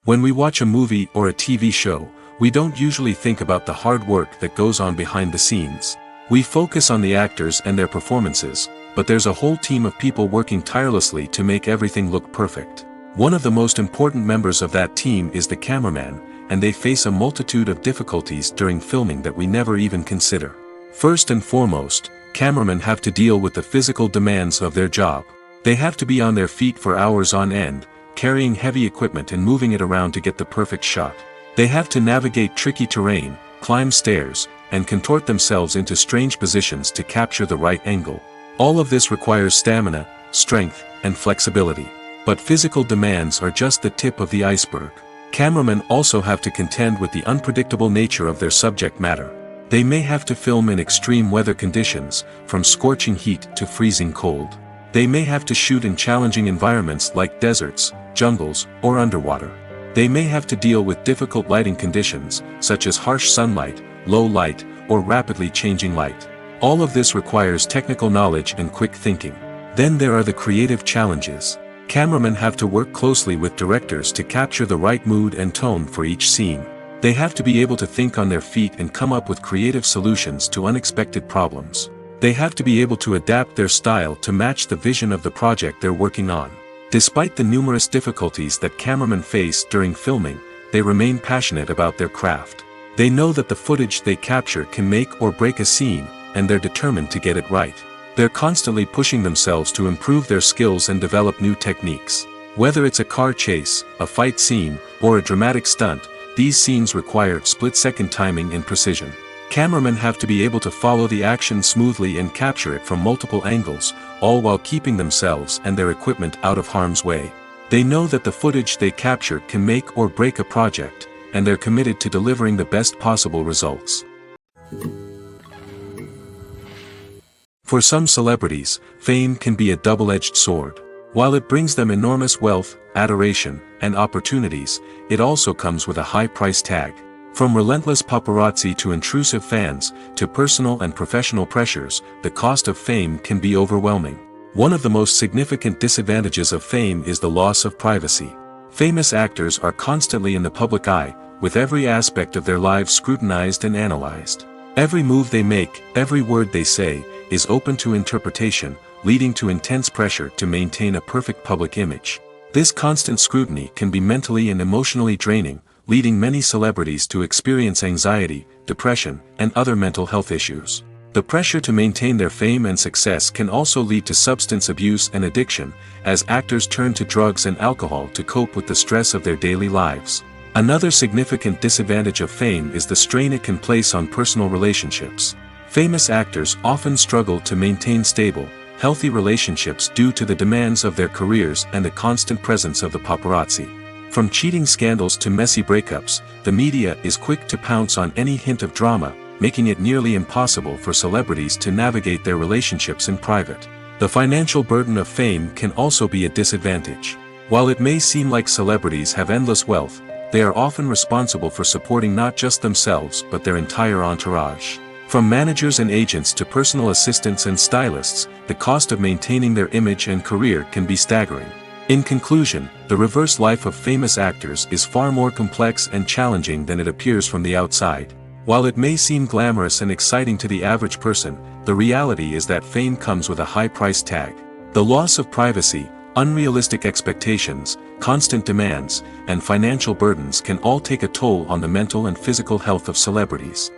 When we watch a movie or a TV show, we don't usually think about the hard work that goes on behind the scenes. We focus on the actors and their performances, but there's a whole team of people working tirelessly to make everything look perfect. One of the most important members of that team is the cameraman, and they face a multitude of difficulties during filming that we never even consider. First and foremost, cameramen have to deal with the physical demands of their job. They have to be on their feet for hours on end, carrying heavy equipment and moving it around to get the perfect shot. They have to navigate tricky terrain, climb stairs, and contort themselves into strange positions to capture the right angle. All of this requires stamina, strength, and flexibility. But physical demands are just the tip of the iceberg. Cameramen also have to contend with the unpredictable nature of their subject matter. They may have to film in extreme weather conditions, from scorching heat to freezing cold. They may have to shoot in challenging environments like deserts, jungles, or underwater. They may have to deal with difficult lighting conditions, such as harsh sunlight, low light, or rapidly changing light. All of this requires technical knowledge and quick thinking. Then there are the creative challenges. Cameramen have to work closely with directors to capture the right mood and tone for each scene. They have to be able to think on their feet and come up with creative solutions to unexpected problems. They have to be able to adapt their style to match the vision of the project they're working on. Despite the numerous difficulties that cameramen face during filming, they remain passionate about their craft. They know that the footage they capture can make or break a scene, and they're determined to get it right. They're constantly pushing themselves to improve their skills and develop new techniques. Whether it's a car chase, a fight scene, or a dramatic stunt, these scenes require split-second timing and precision. Cameramen have to be able to follow the action smoothly and capture it from multiple angles, all while keeping themselves and their equipment out of harm's way. They know that the footage they capture can make or break a project, and they're committed to delivering the best possible results. For some celebrities, fame can be a double-edged sword. While it brings them enormous wealth, adoration, and opportunities, it also comes with a high price tag. From relentless paparazzi to intrusive fans, to personal and professional pressures, the cost of fame can be overwhelming. One of the most significant disadvantages of fame is the loss of privacy. Famous actors are constantly in the public eye, with every aspect of their lives scrutinized and analyzed. Every move they make, every word they say, is open to interpretation, leading to intense pressure to maintain a perfect public image. This constant scrutiny can be mentally and emotionally draining, leading many celebrities to experience anxiety, depression, and other mental health issues. The pressure to maintain their fame and success can also lead to substance abuse and addiction, as actors turn to drugs and alcohol to cope with the stress of their daily lives. Another significant disadvantage of fame is the strain it can place on personal relationships. Famous actors often struggle to maintain stable, healthy relationships due to the demands of their careers and the constant presence of the paparazzi. From cheating scandals to messy breakups, the media is quick to pounce on any hint of drama, making it nearly impossible for celebrities to navigate their relationships in private. The financial burden of fame can also be a disadvantage. While it may seem like celebrities have endless wealth, they are often responsible for supporting not just themselves but their entire entourage. From managers and agents to personal assistants and stylists, the cost of maintaining their image and career can be staggering. In conclusion, the reverse life of famous actors is far more complex and challenging than it appears from the outside. While it may seem glamorous and exciting to the average person, the reality is that fame comes with a high price tag. The loss of privacy, unrealistic expectations, constant demands, and financial burdens can all take a toll on the mental and physical health of celebrities.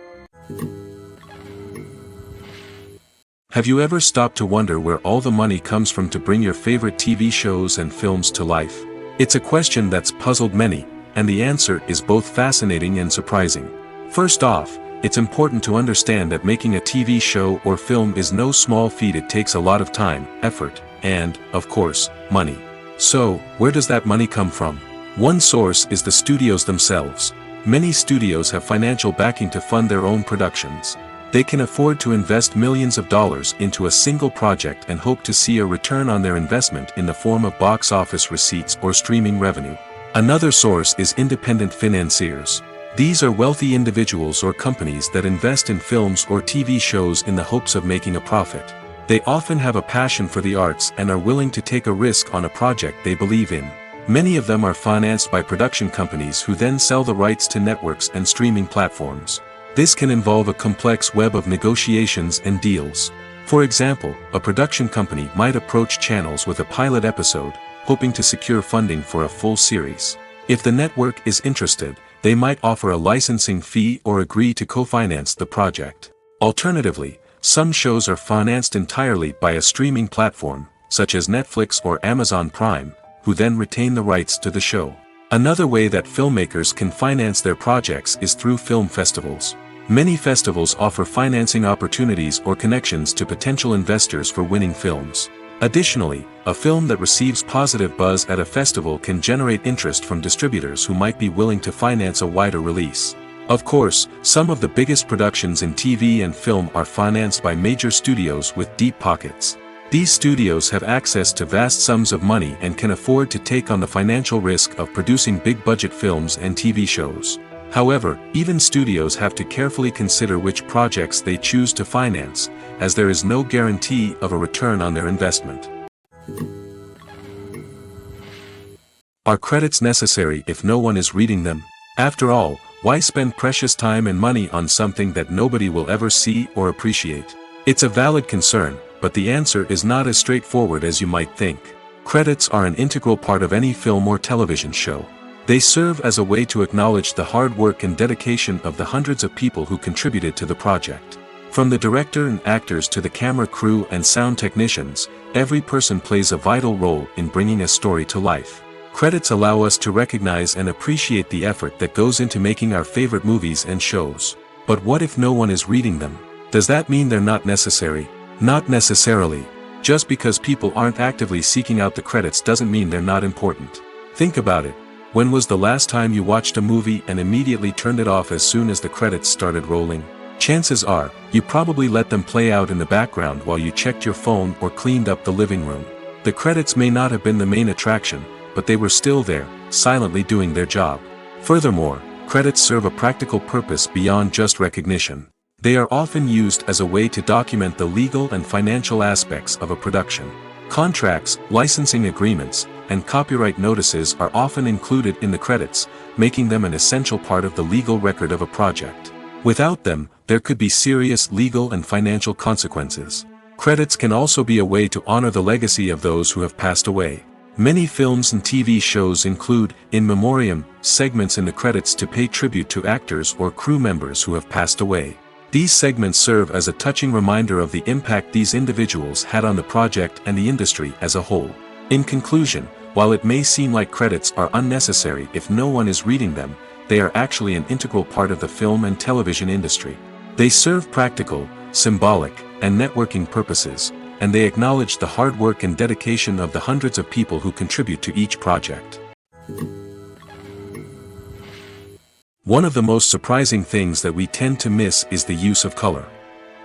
Have you ever stopped to wonder where all the money comes from to bring your favorite TV shows and films to life? It's a question that's puzzled many, and the answer is both fascinating and surprising. First off, it's important to understand that making a TV show or film is no small feat. It takes a lot of time, effort, and, of course, money. So, where does that money come from? One source is the studios themselves. Many studios have financial backing to fund their own productions. They can afford to invest millions of dollars into a single project and hope to see a return on their investment in the form of box office receipts or streaming revenue. Another source is independent financiers. These are wealthy individuals or companies that invest in films or TV shows in the hopes of making a profit. They often have a passion for the arts and are willing to take a risk on a project they believe in. Many of them are financed by production companies who then sell the rights to networks and streaming platforms. This can involve a complex web of negotiations and deals. For example, a production company might approach channels with a pilot episode, hoping to secure funding for a full series. If the network is interested, they might offer a licensing fee or agree to co-finance the project. Alternatively, some shows are financed entirely by a streaming platform, such as Netflix or Amazon Prime, who then retain the rights to the show. Another way that filmmakers can finance their projects is through film festivals. Many festivals offer financing opportunities or connections to potential investors for winning films. Additionally, a film that receives positive buzz at a festival can generate interest from distributors who might be willing to finance a wider release. Of course, some of the biggest productions in TV and film are financed by major studios with deep pockets. These studios have access to vast sums of money and can afford to take on the financial risk of producing big-budget films and TV shows. However, even studios have to carefully consider which projects they choose to finance, as there is no guarantee of a return on their investment. Are credits necessary if no one is reading them? After all, why spend precious time and money on something that nobody will ever see or appreciate? It's a valid concern, but the answer is not as straightforward as you might think. Credits are an integral part of any film or television show. They serve as a way to acknowledge the hard work and dedication of the hundreds of people who contributed to the project. From the director and actors to the camera crew and sound technicians, every person plays a vital role in bringing a story to life. Credits allow us to recognize and appreciate the effort that goes into making our favorite movies and shows. But what if no one is reading them? Does that mean they're not necessary? Not necessarily. Just because people aren't actively seeking out the credits doesn't mean they're not important. Think about it. When was the last time you watched a movie and immediately turned it off as soon as the credits started rolling? Chances are, you probably let them play out in the background while you checked your phone or cleaned up the living room. The credits may not have been the main attraction, but they were still there, silently doing their job. Furthermore, credits serve a practical purpose beyond just recognition. They are often used as a way to document the legal and financial aspects of a production. Contracts, licensing agreements, and copyright notices are often included in the credits, making them an essential part of the legal record of a project. Without them, there could be serious legal and financial consequences. Credits can also be a way to honor the legacy of those who have passed away. Many films and TV shows include, in memoriam, segments in the credits to pay tribute to actors or crew members who have passed away. These segments serve as a touching reminder of the impact these individuals had on the project and the industry as a whole. In conclusion, while it may seem like credits are unnecessary if no one is reading them, they are actually an integral part of the film and television industry. They serve practical, symbolic, and networking purposes, and they acknowledge the hard work and dedication of the hundreds of people who contribute to each project. One of the most surprising things that we tend to miss is the use of color.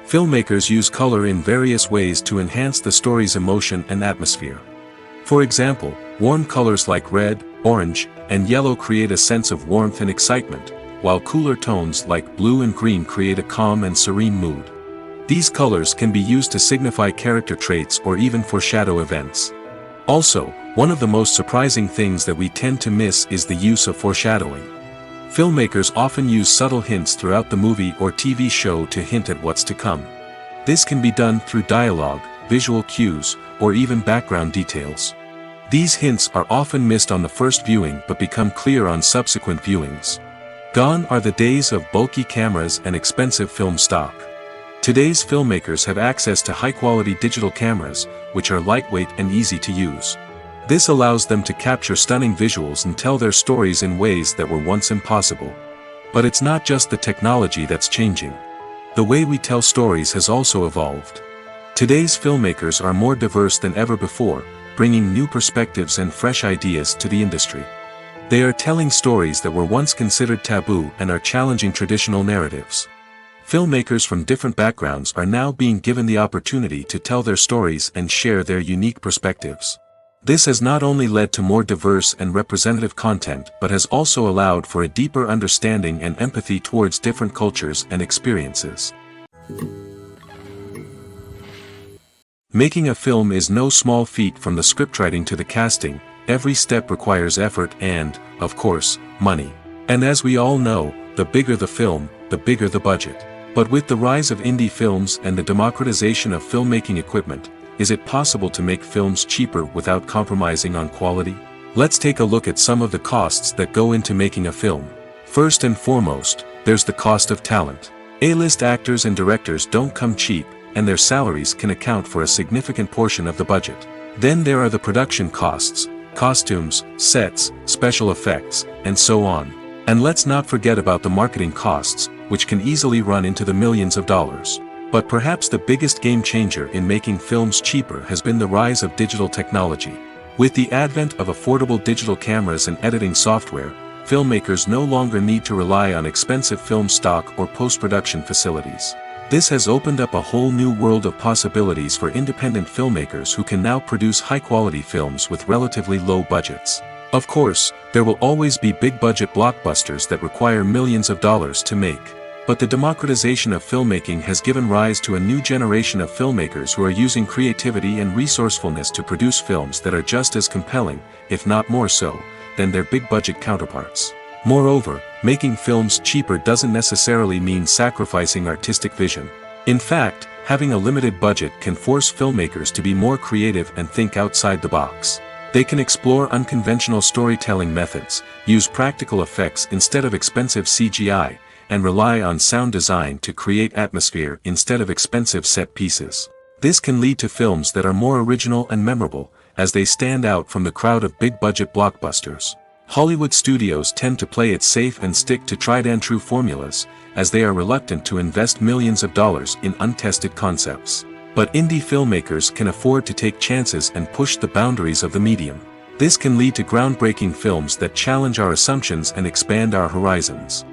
Filmmakers use color in various ways to enhance the story's emotion and atmosphere. For example, warm colors like red, orange, and yellow create a sense of warmth and excitement, while cooler tones like blue and green create a calm and serene mood. These colors can be used to signify character traits or even foreshadow events. Also, one of the most surprising things that we tend to miss is the use of foreshadowing. Filmmakers often use subtle hints throughout the movie or TV show to hint at what's to come. This can be done through dialogue, visual cues, or even background details. These hints are often missed on the first viewing but become clear on subsequent viewings. Gone are the days of bulky cameras and expensive film stock. Today's filmmakers have access to high-quality digital cameras, which are lightweight and easy to use. This allows them to capture stunning visuals and tell their stories in ways that were once impossible. But it's not just the technology that's changing. The way we tell stories has also evolved. Today's filmmakers are more diverse than ever before, bringing new perspectives and fresh ideas to the industry. They are telling stories that were once considered taboo and are challenging traditional narratives. Filmmakers from different backgrounds are now being given the opportunity to tell their stories and share their unique perspectives. This has not only led to more diverse and representative content but has also allowed for a deeper understanding and empathy towards different cultures and experiences. Making a film is no small feat. From the scriptwriting to the casting, every step requires effort and, of course, money. And as we all know, the bigger the film, the bigger the budget. But with the rise of indie films and the democratization of filmmaking equipment, is it possible to make films cheaper without compromising on quality? Let's take a look at some of the costs that go into making a film. First and foremost, there's the cost of talent. A-list actors and directors don't come cheap, and their salaries can account for a significant portion of the budget. Then there are the production costs, costumes, sets, special effects, and so on. And let's not forget about the marketing costs, which can easily run into the millions of dollars. But perhaps the biggest game changer in making films cheaper has been the rise of digital technology. With the advent of affordable digital cameras and editing software, filmmakers no longer need to rely on expensive film stock or post-production facilities. This has opened up a whole new world of possibilities for independent filmmakers who can now produce high-quality films with relatively low budgets. Of course, there will always be big-budget blockbusters that require millions of dollars to make. But the democratization of filmmaking has given rise to a new generation of filmmakers who are using creativity and resourcefulness to produce films that are just as compelling, if not more so, than their big-budget counterparts. Moreover, making films cheaper doesn't necessarily mean sacrificing artistic vision. In fact, having a limited budget can force filmmakers to be more creative and think outside the box. They can explore unconventional storytelling methods, use practical effects instead of expensive CGI, and rely on sound design to create atmosphere instead of expensive set pieces. This can lead to films that are more original and memorable, as they stand out from the crowd of big-budget blockbusters. Hollywood studios tend to play it safe and stick to tried-and-true formulas, as they are reluctant to invest millions of dollars in untested concepts. But indie filmmakers can afford to take chances and push the boundaries of the medium. This can lead to groundbreaking films that challenge our assumptions and expand our horizons.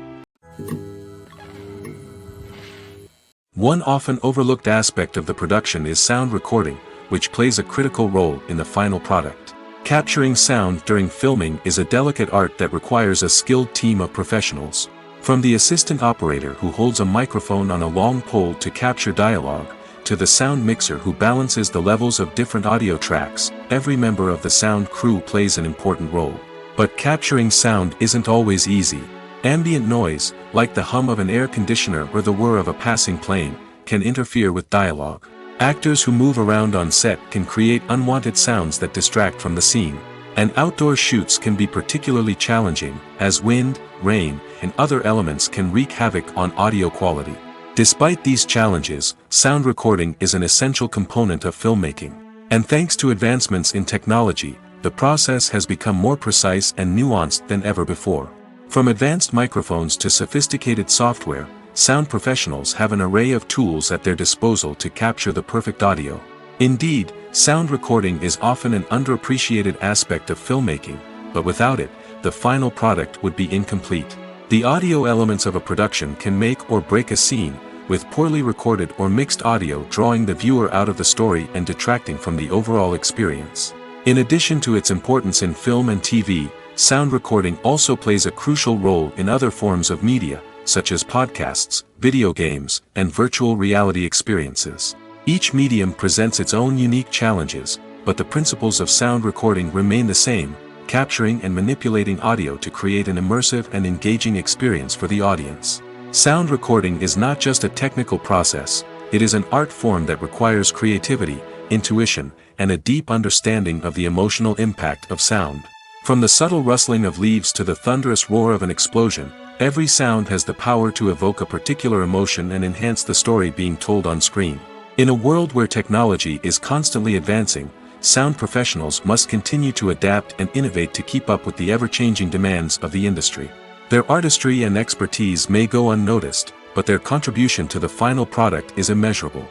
One often overlooked aspect of the production is sound recording, which plays a critical role in the final product. Capturing sound during filming is a delicate art that requires a skilled team of professionals. From the assistant operator who holds a microphone on a long pole to capture dialogue, to the sound mixer who balances the levels of different audio tracks, every member of the sound crew plays an important role. But capturing sound isn't always easy. Ambient noise, like the hum of an air conditioner or the whir of a passing plane, can interfere with dialogue. Actors who move around on set can create unwanted sounds that distract from the scene. And outdoor shoots can be particularly challenging, as wind, rain, and other elements can wreak havoc on audio quality. Despite these challenges, sound recording is an essential component of filmmaking. And thanks to advancements in technology, the process has become more precise and nuanced than ever before. From advanced microphones to sophisticated software, sound professionals have an array of tools at their disposal to capture the perfect audio. Indeed, sound recording is often an underappreciated aspect of filmmaking, but without it, the final product would be incomplete. The audio elements of a production can make or break a scene, with poorly recorded or mixed audio drawing the viewer out of the story and detracting from the overall experience. In addition to its importance in film and TV, sound recording also plays a crucial role in other forms of media, such as podcasts, video games, and virtual reality experiences. Each medium presents its own unique challenges, but the principles of sound recording remain the same, capturing and manipulating audio to create an immersive and engaging experience for the audience. Sound recording is not just a technical process, it is an art form that requires creativity, intuition, and a deep understanding of the emotional impact of sound. From the subtle rustling of leaves to the thunderous roar of an explosion, every sound has the power to evoke a particular emotion and enhance the story being told on screen. In a world where technology is constantly advancing, sound professionals must continue to adapt and innovate to keep up with the ever-changing demands of the industry. Their artistry and expertise may go unnoticed, but their contribution to the final product is immeasurable.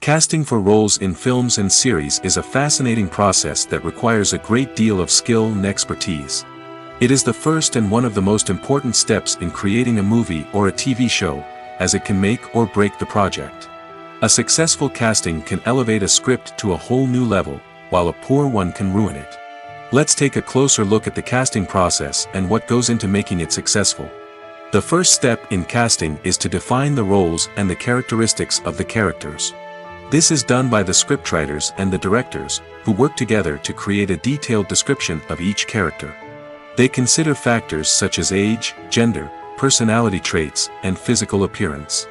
Casting for roles in films and series is a fascinating process that requires a great deal of skill and expertise. It is the first and one of the most important steps in creating a movie or a TV show, as it can make or break the project. A successful casting can elevate a script to a whole new level, while a poor one can ruin it. Let's take a closer look at the casting process and what goes into making it successful. The first step in casting is to define the roles and the characteristics of the characters. This is done by the scriptwriters and the directors, who work together to create a detailed description of each character. They consider factors such as age, gender, personality traits, and physical appearance.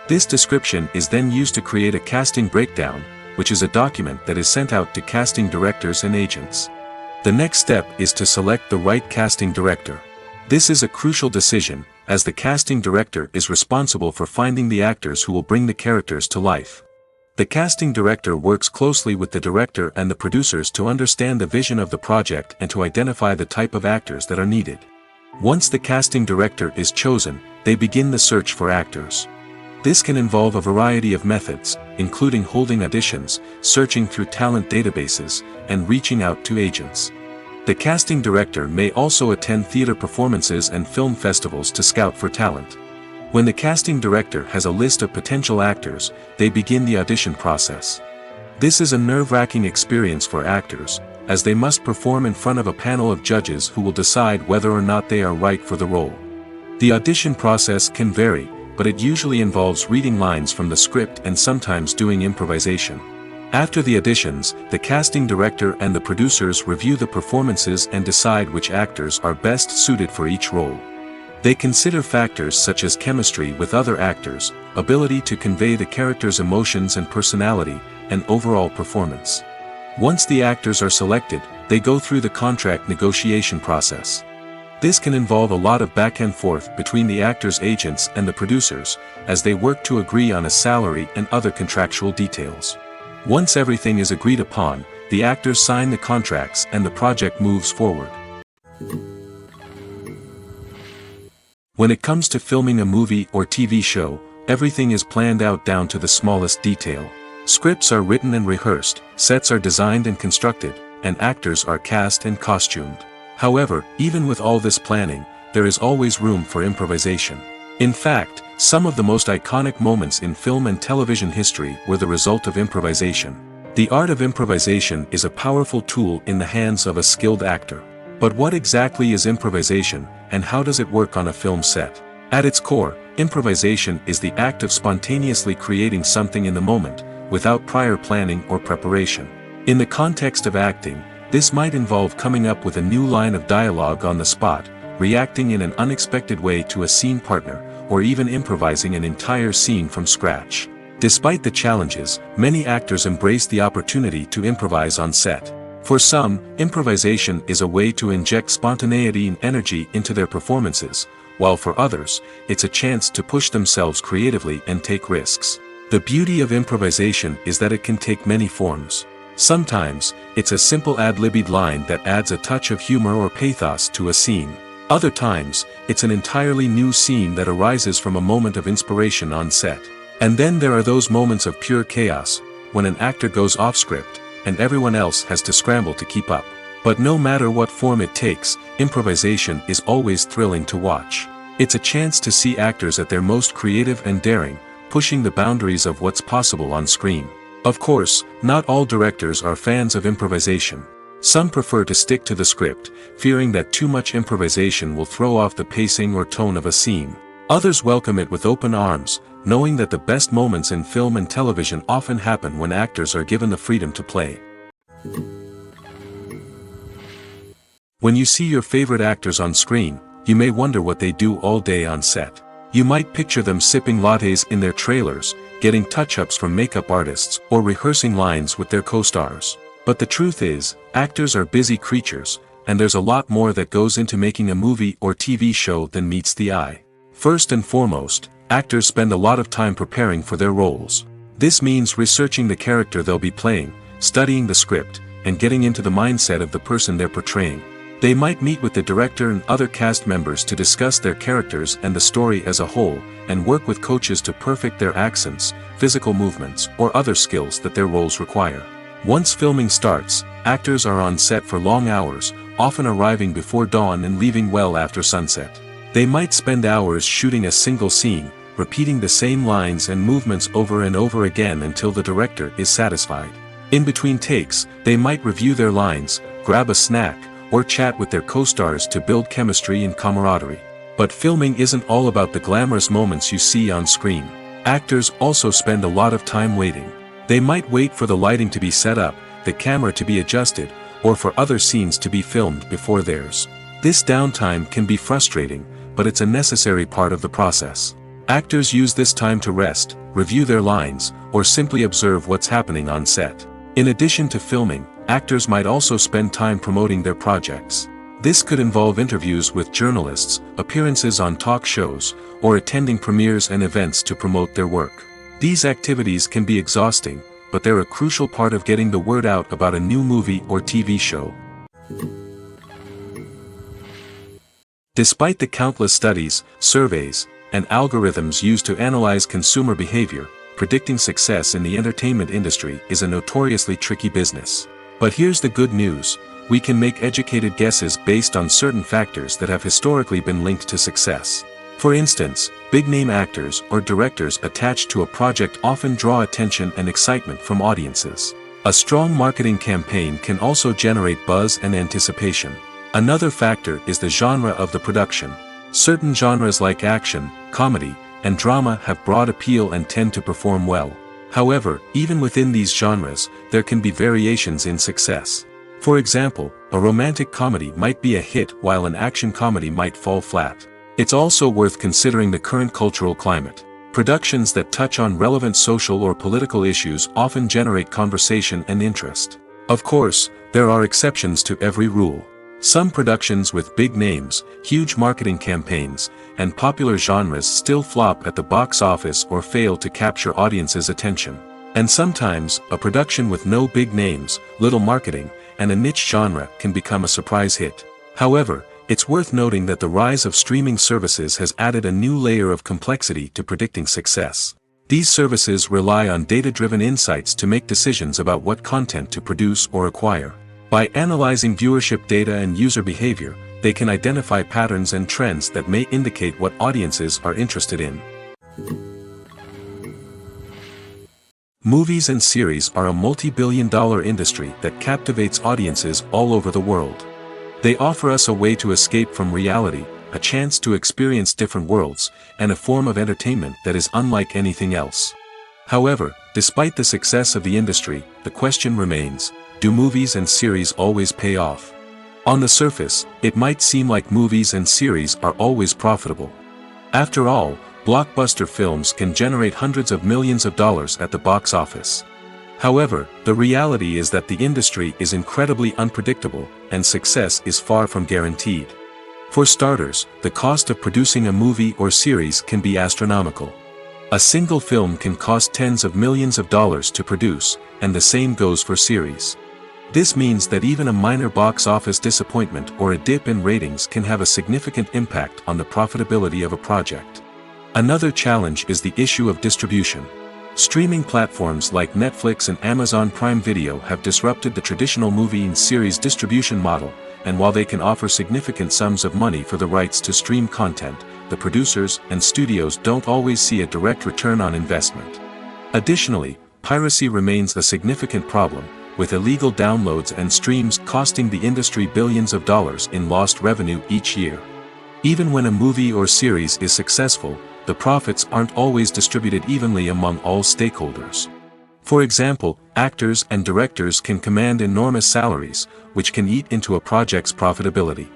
This description is then used to create a casting breakdown, which is a document that is sent out to casting directors and agents. The next step is to select the right casting director. This is a crucial decision, as the casting director is responsible for finding the actors who will bring the characters to life. The casting director works closely with the director and the producers to understand the vision of the project and to identify the type of actors that are needed. Once the casting director is chosen, they begin the search for actors. This can involve a variety of methods, including holding auditions, searching through talent databases, and reaching out to agents. The casting director may also attend theater performances and film festivals to scout for talent. When the casting director has a list of potential actors, they begin the audition process. This is a nerve-wracking experience for actors, as they must perform in front of a panel of judges who will decide whether or not they are right for the role. The audition process can vary, but it usually involves reading lines from the script and sometimes doing improvisation. After the auditions, the casting director and the producers review the performances and decide which actors are best suited for each role. They consider factors such as chemistry with other actors, ability to convey the character's emotions and personality, and overall performance. Once the actors are selected, they go through the contract negotiation process. This can involve a lot of back and forth between the actors' agents and the producers, as they work to agree on a salary and other contractual details. Once everything is agreed upon, the actors sign the contracts and the project moves forward. When it comes to filming a movie or TV show, everything is planned out down to the smallest detail. Scripts are written and rehearsed, sets are designed and constructed, and actors are cast and costumed. However, even with all this planning, there is always room for improvisation. In fact, some of the most iconic moments in film and television history were the result of improvisation. The art of improvisation is a powerful tool in the hands of a skilled actor. But what exactly is improvisation, and how does it work on a film set? At its core, improvisation is the act of spontaneously creating something in the moment, without prior planning or preparation. In the context of acting, this might involve coming up with a new line of dialogue on the spot, reacting in an unexpected way to a scene partner, or even improvising an entire scene from scratch. Despite the challenges, many actors embrace the opportunity to improvise on set. For some, improvisation is a way to inject spontaneity and energy into their performances, while for others, it's a chance to push themselves creatively and take risks. The beauty of improvisation is that it can take many forms. Sometimes, it's a simple ad-libbed line that adds a touch of humor or pathos to a scene. Other times, it's an entirely new scene that arises from a moment of inspiration on set. And then there are those moments of pure chaos, when an actor goes off script, and everyone else has to scramble to keep up. But no matter what form it takes, improvisation is always thrilling to watch. It's a chance to see actors at their most creative and daring, pushing the boundaries of what's possible on screen. Of course, not all directors are fans of improvisation. Some prefer to stick to the script, fearing that too much improvisation will throw off the pacing or tone of a scene. Others welcome it with open arms, knowing that the best moments in film and television often happen when actors are given the freedom to play. When you see your favorite actors on screen, you may wonder what they do all day on set. You might picture them sipping lattes in their trailers, getting touch-ups from makeup artists, or rehearsing lines with their co-stars. But the truth is, actors are busy creatures, and there's a lot more that goes into making a movie or TV show than meets the eye. First and foremost, actors spend a lot of time preparing for their roles. This means researching the character they'll be playing, studying the script, and getting into the mindset of the person they're portraying. They might meet with the director and other cast members to discuss their characters and the story as a whole, and work with coaches to perfect their accents, physical movements, or other skills that their roles require. Once filming starts, actors are on set for long hours, often arriving before dawn and leaving well after sunset. They might spend hours shooting a single scene, repeating the same lines and movements over and over again until the director is satisfied. In between takes, they might review their lines, grab a snack, or chat with their co-stars to build chemistry and camaraderie. But filming isn't all about the glamorous moments you see on screen. Actors also spend a lot of time waiting. They might wait for the lighting to be set up, the camera to be adjusted, or for other scenes to be filmed before theirs. This downtime can be frustrating, but it's a necessary part of the process. Actors use this time to rest, review their lines, or simply observe what's happening on set. In addition to filming, actors might also spend time promoting their projects. This could involve interviews with journalists, appearances on talk shows, or attending premieres and events to promote their work. These activities can be exhausting, but they're a crucial part of getting the word out about a new movie or TV show. Despite the countless studies, surveys, and algorithms used to analyze consumer behavior, predicting success in the entertainment industry is a notoriously tricky business. But here's the good news: we can make educated guesses based on certain factors that have historically been linked to success. For instance, big-name actors or directors attached to a project often draw attention and excitement from audiences. A strong marketing campaign can also generate buzz and anticipation. Another factor is the genre of the production. Certain genres like action, comedy, and drama have broad appeal and tend to perform well. However, even within these genres, there can be variations in success. For example, a romantic comedy might be a hit while an action comedy might fall flat. It's also worth considering the current cultural climate. Productions that touch on relevant social or political issues often generate conversation and interest. Of course, there are exceptions to every rule. Some productions with big names, huge marketing campaigns, and popular genres still flop at the box office or fail to capture audiences' attention. And sometimes, a production with no big names, little marketing, and a niche genre can become a surprise hit. However, it's worth noting that the rise of streaming services has added a new layer of complexity to predicting success. These services rely on data-driven insights to make decisions about what content to produce or acquire. By analyzing viewership data and user behavior, they can identify patterns and trends that may indicate what audiences are interested in. Movies and series are a multi-billion-dollar industry that captivates audiences all over the world. They offer us a way to escape from reality, a chance to experience different worlds, and a form of entertainment that is unlike anything else. However, despite the success of the industry, the question remains, do movies and series always pay off? On the surface, it might seem like movies and series are always profitable. After all, blockbuster films can generate hundreds of millions of dollars at the box office. However, the reality is that the industry is incredibly unpredictable, and success is far from guaranteed. For starters, the cost of producing a movie or series can be astronomical. A single film can cost tens of millions of dollars to produce, and the same goes for series. This means that even a minor box office disappointment or a dip in ratings can have a significant impact on the profitability of a project. Another challenge is the issue of distribution. Streaming platforms like Netflix and Amazon Prime Video have disrupted the traditional movie and series distribution model, and while they can offer significant sums of money for the rights to stream content, the producers and studios don't always see a direct return on investment. Additionally, piracy remains a significant problem, with illegal downloads and streams costing the industry billions of dollars in lost revenue each year. Even when a movie or series is successful, the profits aren't always distributed evenly among all stakeholders. For example, actors and directors can command enormous salaries, which can eat into a project's profitability.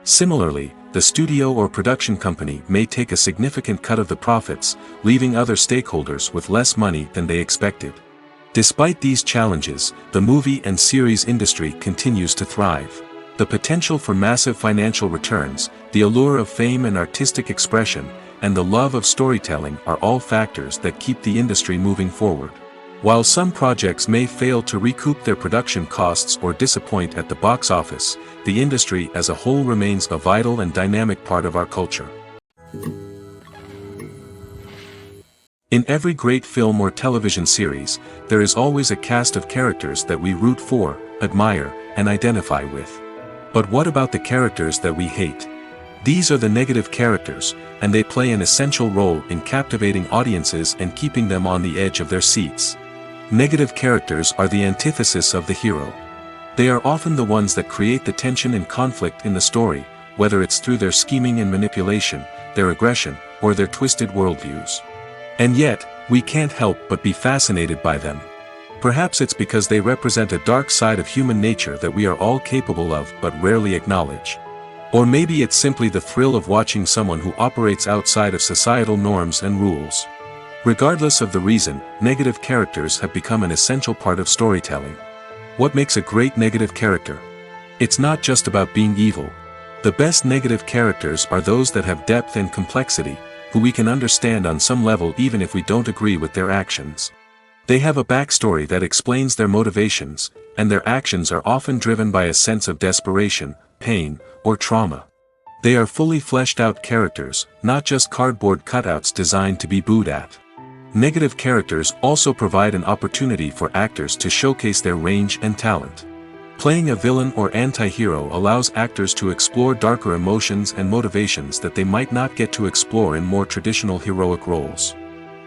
Similarly, the studio or production company may take a significant cut of the profits, leaving other stakeholders with less money than they expected. Despite these challenges, the movie and series industry continues to thrive. The potential for massive financial returns, the allure of fame and artistic expression, and the love of storytelling are all factors that keep the industry moving forward. While some projects may fail to recoup their production costs or disappoint at the box office, the industry as a whole remains a vital and dynamic part of our culture. In every great film or television series, there is always a cast of characters that we root for, admire, and identify with. But what about the characters that we hate? These are the negative characters, and they play an essential role in captivating audiences and keeping them on the edge of their seats. Negative characters are the antithesis of the hero. They are often the ones that create the tension and conflict in the story, whether it's through their scheming and manipulation, their aggression, or their twisted worldviews. And yet, we can't help but be fascinated by them. Perhaps it's because they represent a dark side of human nature that we are all capable of but rarely acknowledge. Or maybe it's simply the thrill of watching someone who operates outside of societal norms and rules. Regardless of the reason, negative characters have become an essential part of storytelling. What makes a great negative character? It's not just about being evil. The best negative characters are those that have depth and complexity, who we can understand on some level even if we don't agree with their actions. They have a backstory that explains their motivations, and their actions are often driven by a sense of desperation, pain, or trauma. They are fully fleshed out characters, not just cardboard cutouts designed to be booed at. Negative characters also provide an opportunity for actors to showcase their range and talent. Playing a villain or anti-hero allows actors to explore darker emotions and motivations that they might not get to explore in more traditional heroic roles.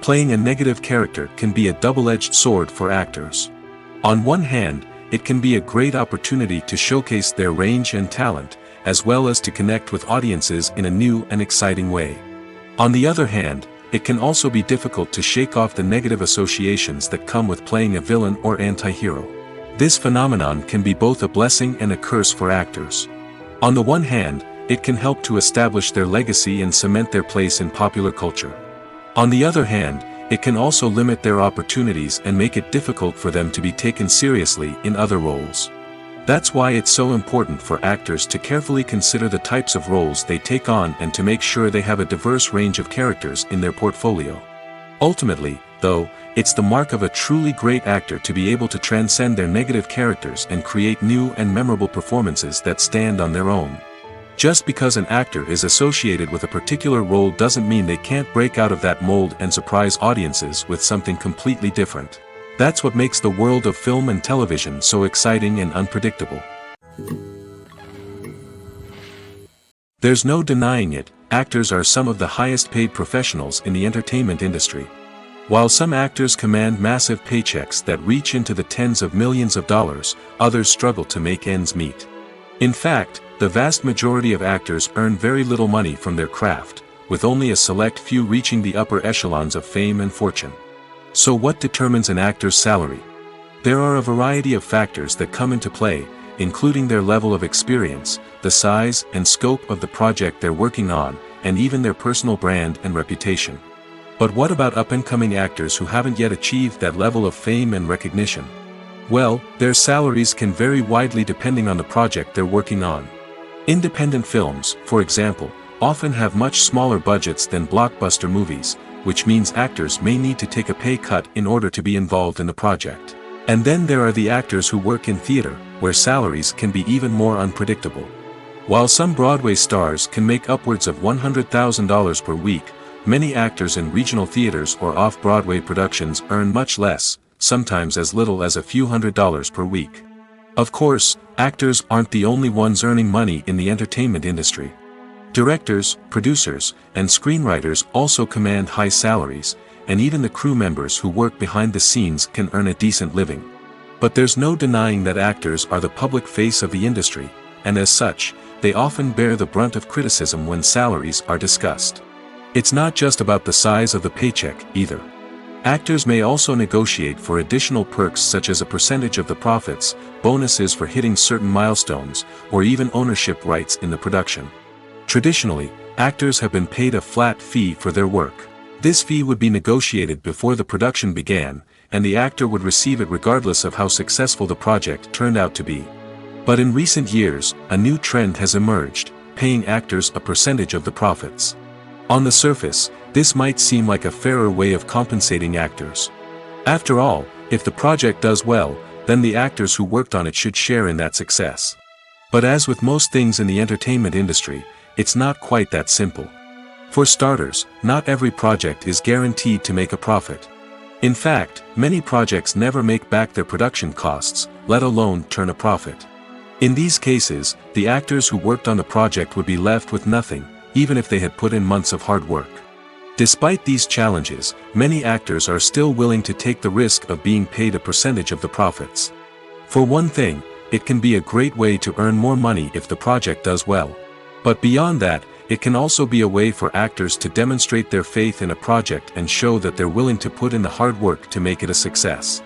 Playing a negative character can be a double-edged sword for actors. On one hand, it can be a great opportunity to showcase their range and talent, as well as to connect with audiences in a new and exciting way. On the other hand, it can also be difficult to shake off the negative associations that come with playing a villain or anti-hero. This phenomenon can be both a blessing and a curse for actors. On the one hand, it can help to establish their legacy and cement their place in popular culture. On the other hand, it can also limit their opportunities and make it difficult for them to be taken seriously in other roles. That's why it's so important for actors to carefully consider the types of roles they take on and to make sure they have a diverse range of characters in their portfolio. Ultimately, though, it's the mark of a truly great actor to be able to transcend their negative characters and create new and memorable performances that stand on their own. Just because an actor is associated with a particular role doesn't mean they can't break out of that mold and surprise audiences with something completely different. That's what makes the world of film and television so exciting and unpredictable. There's no denying it, actors are some of the highest paid professionals in the entertainment industry. While some actors command massive paychecks that reach into the tens of millions of dollars, others struggle to make ends meet. In fact, the vast majority of actors earn very little money from their craft, with only a select few reaching the upper echelons of fame and fortune. So what determines an actor's salary? There are a variety of factors that come into play, including their level of experience, the size and scope of the project they're working on, and even their personal brand and reputation. But what about up-and-coming actors who haven't yet achieved that level of fame and recognition? Well, their salaries can vary widely depending on the project they're working on. Independent films, for example, often have much smaller budgets than blockbuster movies, which means actors may need to take a pay cut in order to be involved in the project. And then there are the actors who work in theater, where salaries can be even more unpredictable. While some Broadway stars can make upwards of $100,000 per week, many actors in regional theaters or off-Broadway productions earn much less, sometimes as little as a few $100s per week. Of course, actors aren't the only ones earning money in the entertainment industry. Directors, producers, and screenwriters also command high salaries, and even the crew members who work behind the scenes can earn a decent living. But there's no denying that actors are the public face of the industry, and as such, they often bear the brunt of criticism when salaries are discussed. It's not just about the size of the paycheck, either. Actors may also negotiate for additional perks such as a percentage of the profits, bonuses for hitting certain milestones, or even ownership rights in the production. Traditionally, actors have been paid a flat fee for their work. This fee would be negotiated before the production began, and the actor would receive it regardless of how successful the project turned out to be. But in recent years, a new trend has emerged, paying actors a percentage of the profits. On the surface, this might seem like a fairer way of compensating actors. After all, if the project does well, then the actors who worked on it should share in that success. But as with most things in the entertainment industry, it's not quite that simple. For starters, not every project is guaranteed to make a profit. In fact, many projects never make back their production costs, let alone turn a profit. In these cases, the actors who worked on the project would be left with nothing, even if they had put in months of hard work. Despite these challenges, many actors are still willing to take the risk of being paid a percentage of the profits. For one thing, it can be a great way to earn more money if the project does well. But beyond that, it can also be a way for actors to demonstrate their faith in a project and show that they're willing to put in the hard work to make it a success.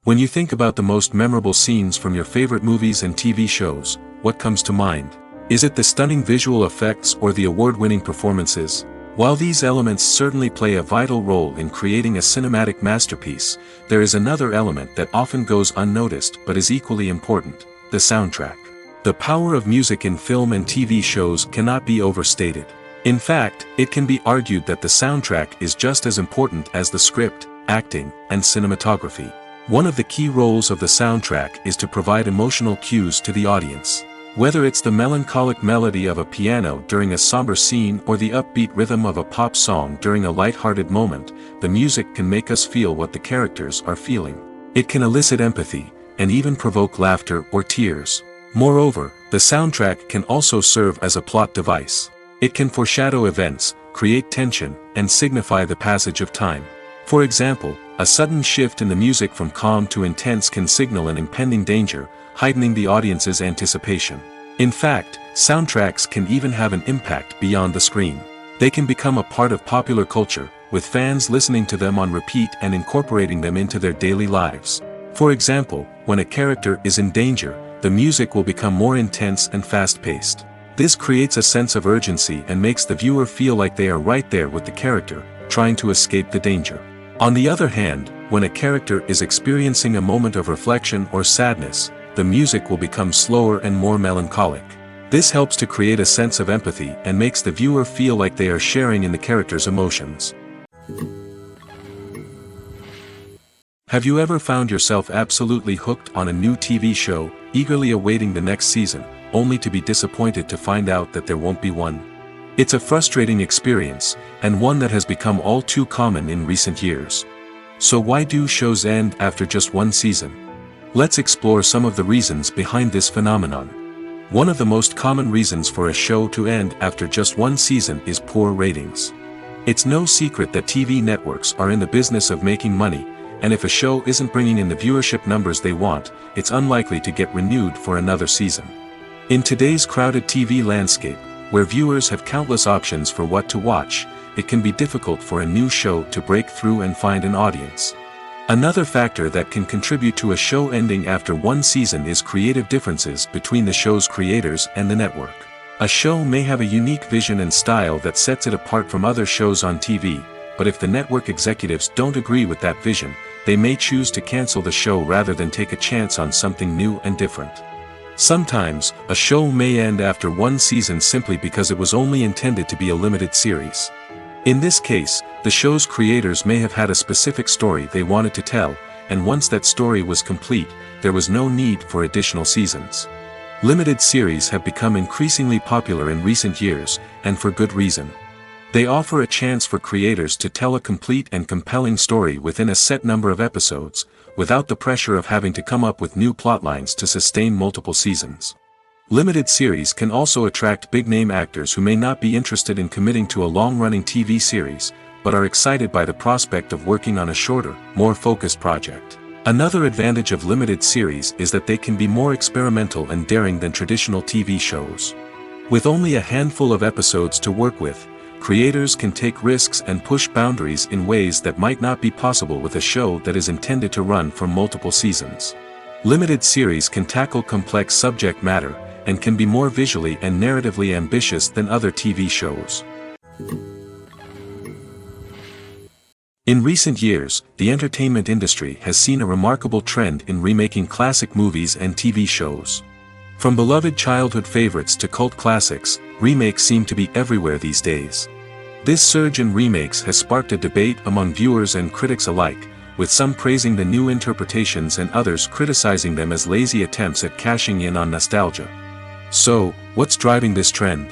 When you think about the most memorable scenes from your favorite movies and TV shows, what comes to mind? Is it the stunning visual effects or the award-winning performances? While these elements certainly play a vital role in creating a cinematic masterpiece, there is another element that often goes unnoticed but is equally important: the soundtrack. The power of music in film and TV shows cannot be overstated. In fact, it can be argued that the soundtrack is just as important as the script, acting, and cinematography. One of the key roles of the soundtrack is to provide emotional cues to the audience. Whether it's the melancholic melody of a piano during a somber scene or the upbeat rhythm of a pop song during a light-hearted moment, the music can make us feel what the characters are feeling. It can elicit empathy, and even provoke laughter or tears. Moreover, the soundtrack can also serve as a plot device. It can foreshadow events, create tension, and signify the passage of time. For example, a sudden shift in the music from calm to intense can signal an impending danger, heightening the audience's anticipation. In fact, soundtracks can even have an impact beyond the screen. They can become a part of popular culture, with fans listening to them on repeat and incorporating them into their daily lives. For example, when a character is in danger, the music will become more intense and fast-paced. This creates a sense of urgency and makes the viewer feel like they are right there with the character, trying to escape the danger. On the other hand, when a character is experiencing a moment of reflection or sadness, the music will become slower and more melancholic. This helps to create a sense of empathy and makes the viewer feel like they are sharing in the character's emotions. Have you ever found yourself absolutely hooked on a new TV show, eagerly awaiting the next season, only to be disappointed to find out that there won't be one? It's a frustrating experience, and one that has become all too common in recent years. So why do shows end after just one season? Let's explore some of the reasons behind this phenomenon. One of the most common reasons for a show to end after just one season is poor ratings. It's no secret that TV networks are in the business of making money, and if a show isn't bringing in the viewership numbers they want, it's unlikely to get renewed for another season. In today's crowded TV landscape, where viewers have countless options for what to watch, it can be difficult for a new show to break through and find an audience. Another factor that can contribute to a show ending after one season is creative differences between the show's creators and the network. A show may have a unique vision and style that sets it apart from other shows on TV, but if the network executives don't agree with that vision, they may choose to cancel the show rather than take a chance on something new and different. Sometimes, a show may end after one season simply because it was only intended to be a limited series. In this case, the show's creators may have had a specific story they wanted to tell, and once that story was complete, there was no need for additional seasons. Limited series have become increasingly popular in recent years, and for good reason. They offer a chance for creators to tell a complete and compelling story within a set number of episodes, without the pressure of having to come up with new plotlines to sustain multiple seasons. Limited series can also attract big-name actors who may not be interested in committing to a long-running TV series, but are excited by the prospect of working on a shorter, more focused project. Another advantage of limited series is that they can be more experimental and daring than traditional TV shows. With only a handful of episodes to work with, creators can take risks and push boundaries in ways that might not be possible with a show that is intended to run for multiple seasons. Limited series can tackle complex subject matter, and can be more visually and narratively ambitious than other TV shows. In recent years, the entertainment industry has seen a remarkable trend in remaking classic movies and TV shows. From beloved childhood favorites to cult classics, remakes seem to be everywhere these days. This surge in remakes has sparked a debate among viewers and critics alike, with some praising the new interpretations and others criticizing them as lazy attempts at cashing in on nostalgia. So, what's driving this trend?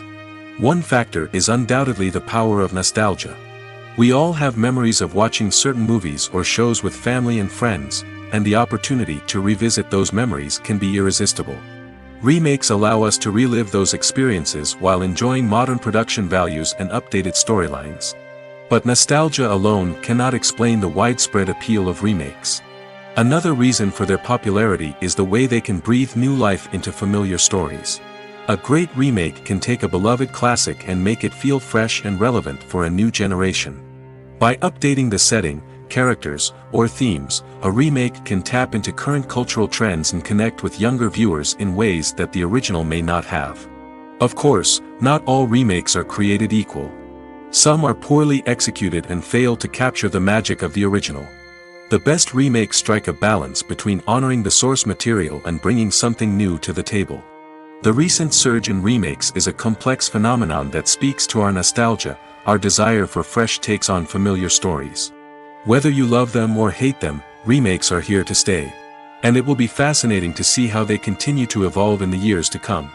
One factor is undoubtedly the power of nostalgia. We all have memories of watching certain movies or shows with family and friends, and the opportunity to revisit those memories can be irresistible. Remakes allow us to relive those experiences while enjoying modern production values and updated storylines. But nostalgia alone cannot explain the widespread appeal of remakes. Another reason for their popularity is the way they can breathe new life into familiar stories. A great remake can take a beloved classic and make it feel fresh and relevant for a new generation. By updating the setting, characters, or themes, a remake can tap into current cultural trends and connect with younger viewers in ways that the original may not have. Of course, not all remakes are created equal. Some are poorly executed and fail to capture the magic of the original. The best remakes strike a balance between honoring the source material and bringing something new to the table. The recent surge in remakes is a complex phenomenon that speaks to our nostalgia, our desire for fresh takes on familiar stories. Whether you love them or hate them, remakes are here to stay. And it will be fascinating to see how they continue to evolve in the years to come.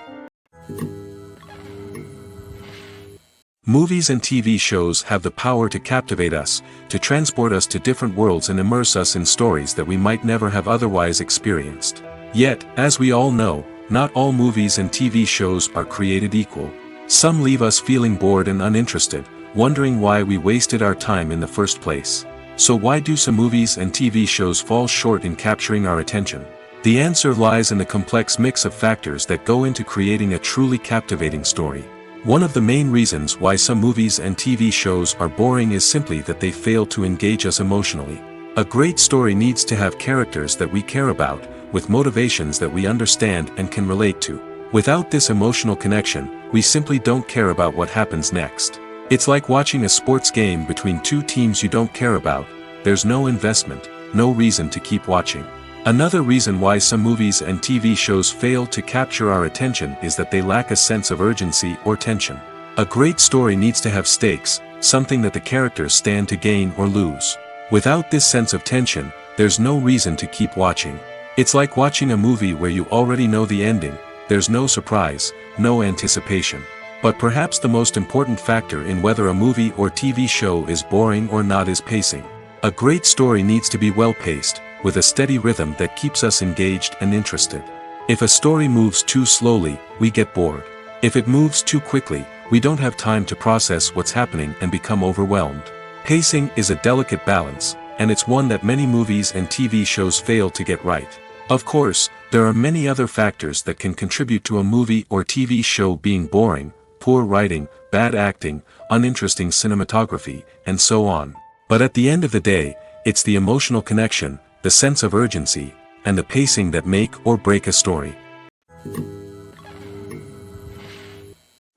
Movies and TV shows have the power to captivate us, to transport us to different worlds and immerse us in stories that we might never have otherwise experienced. Yet, as we all know, not all movies and TV shows are created equal. Some leave us feeling bored and uninterested, wondering why we wasted our time in the first place. So why do some movies and TV shows fall short in capturing our attention? The answer lies in the complex mix of factors that go into creating a truly captivating story. One of the main reasons why some movies and TV shows are boring is simply that they fail to engage us emotionally. A great story needs to have characters that we care about, with motivations that we understand and can relate to. Without this emotional connection, we simply don't care about what happens next. It's like watching a sports game between two teams you don't care about. There's no investment, no reason to keep watching. Another reason why some movies and TV shows fail to capture our attention is that they lack a sense of urgency or tension. A great story needs to have stakes, something that the characters stand to gain or lose. Without this sense of tension, there's no reason to keep watching. It's like watching a movie where you already know the ending. There's no surprise, no anticipation. But perhaps the most important factor in whether a movie or TV show is boring or not is pacing. A great story needs to be well paced, with a steady rhythm that keeps us engaged and interested. If a story moves too slowly, we get bored. If it moves too quickly, we don't have time to process what's happening and become overwhelmed. Pacing is a delicate balance, and it's one that many movies and TV shows fail to get right. Of course, there are many other factors that can contribute to a movie or TV show being boring: poor writing, bad acting, uninteresting cinematography, and so on. But at the end of the day, it's the emotional connection, the sense of urgency, and the pacing that make or break a story.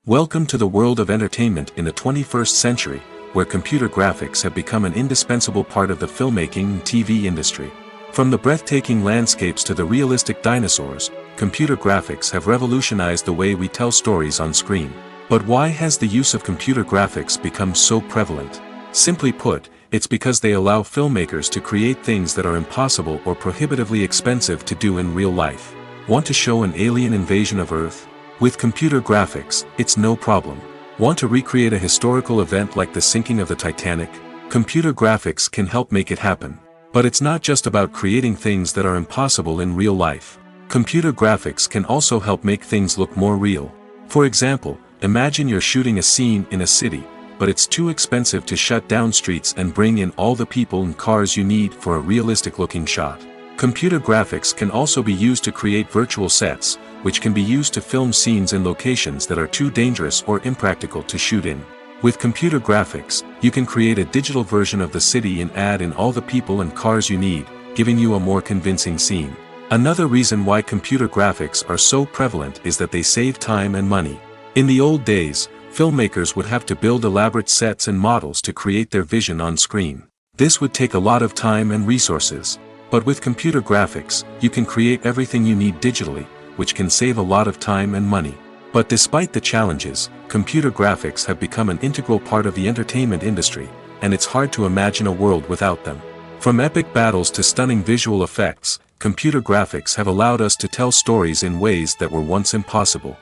Welcome to the world of entertainment in the 21st century, where computer graphics have become an indispensable part of the filmmaking and TV industry. From the breathtaking landscapes to the realistic dinosaurs, computer graphics have revolutionized the way we tell stories on screen. But why has the use of computer graphics become so prevalent? Simply put, it's because they allow filmmakers to create things that are impossible or prohibitively expensive to do in real life. Want to show an alien invasion of Earth? With computer graphics, it's no problem. Want to recreate a historical event like the sinking of the Titanic? Computer graphics can help make it happen. But it's not just about creating things that are impossible in real life. Computer graphics can also help make things look more real. For example, imagine you're shooting a scene in a city, but it's too expensive to shut down streets and bring in all the people and cars you need for a realistic-looking shot. Computer graphics can also be used to create virtual sets, which can be used to film scenes in locations that are too dangerous or impractical to shoot in. With computer graphics, you can create a digital version of the city and add in all the people and cars you need, giving you a more convincing scene. Another reason why computer graphics are so prevalent is that they save time and money. In the old days, filmmakers would have to build elaborate sets and models to create their vision on screen. This would take a lot of time and resources. But with computer graphics, you can create everything you need digitally, which can save a lot of time and money. But despite the challenges, computer graphics have become an integral part of the entertainment industry, and it's hard to imagine a world without them. From epic battles to stunning visual effects, computer graphics have allowed us to tell stories in ways that were once impossible.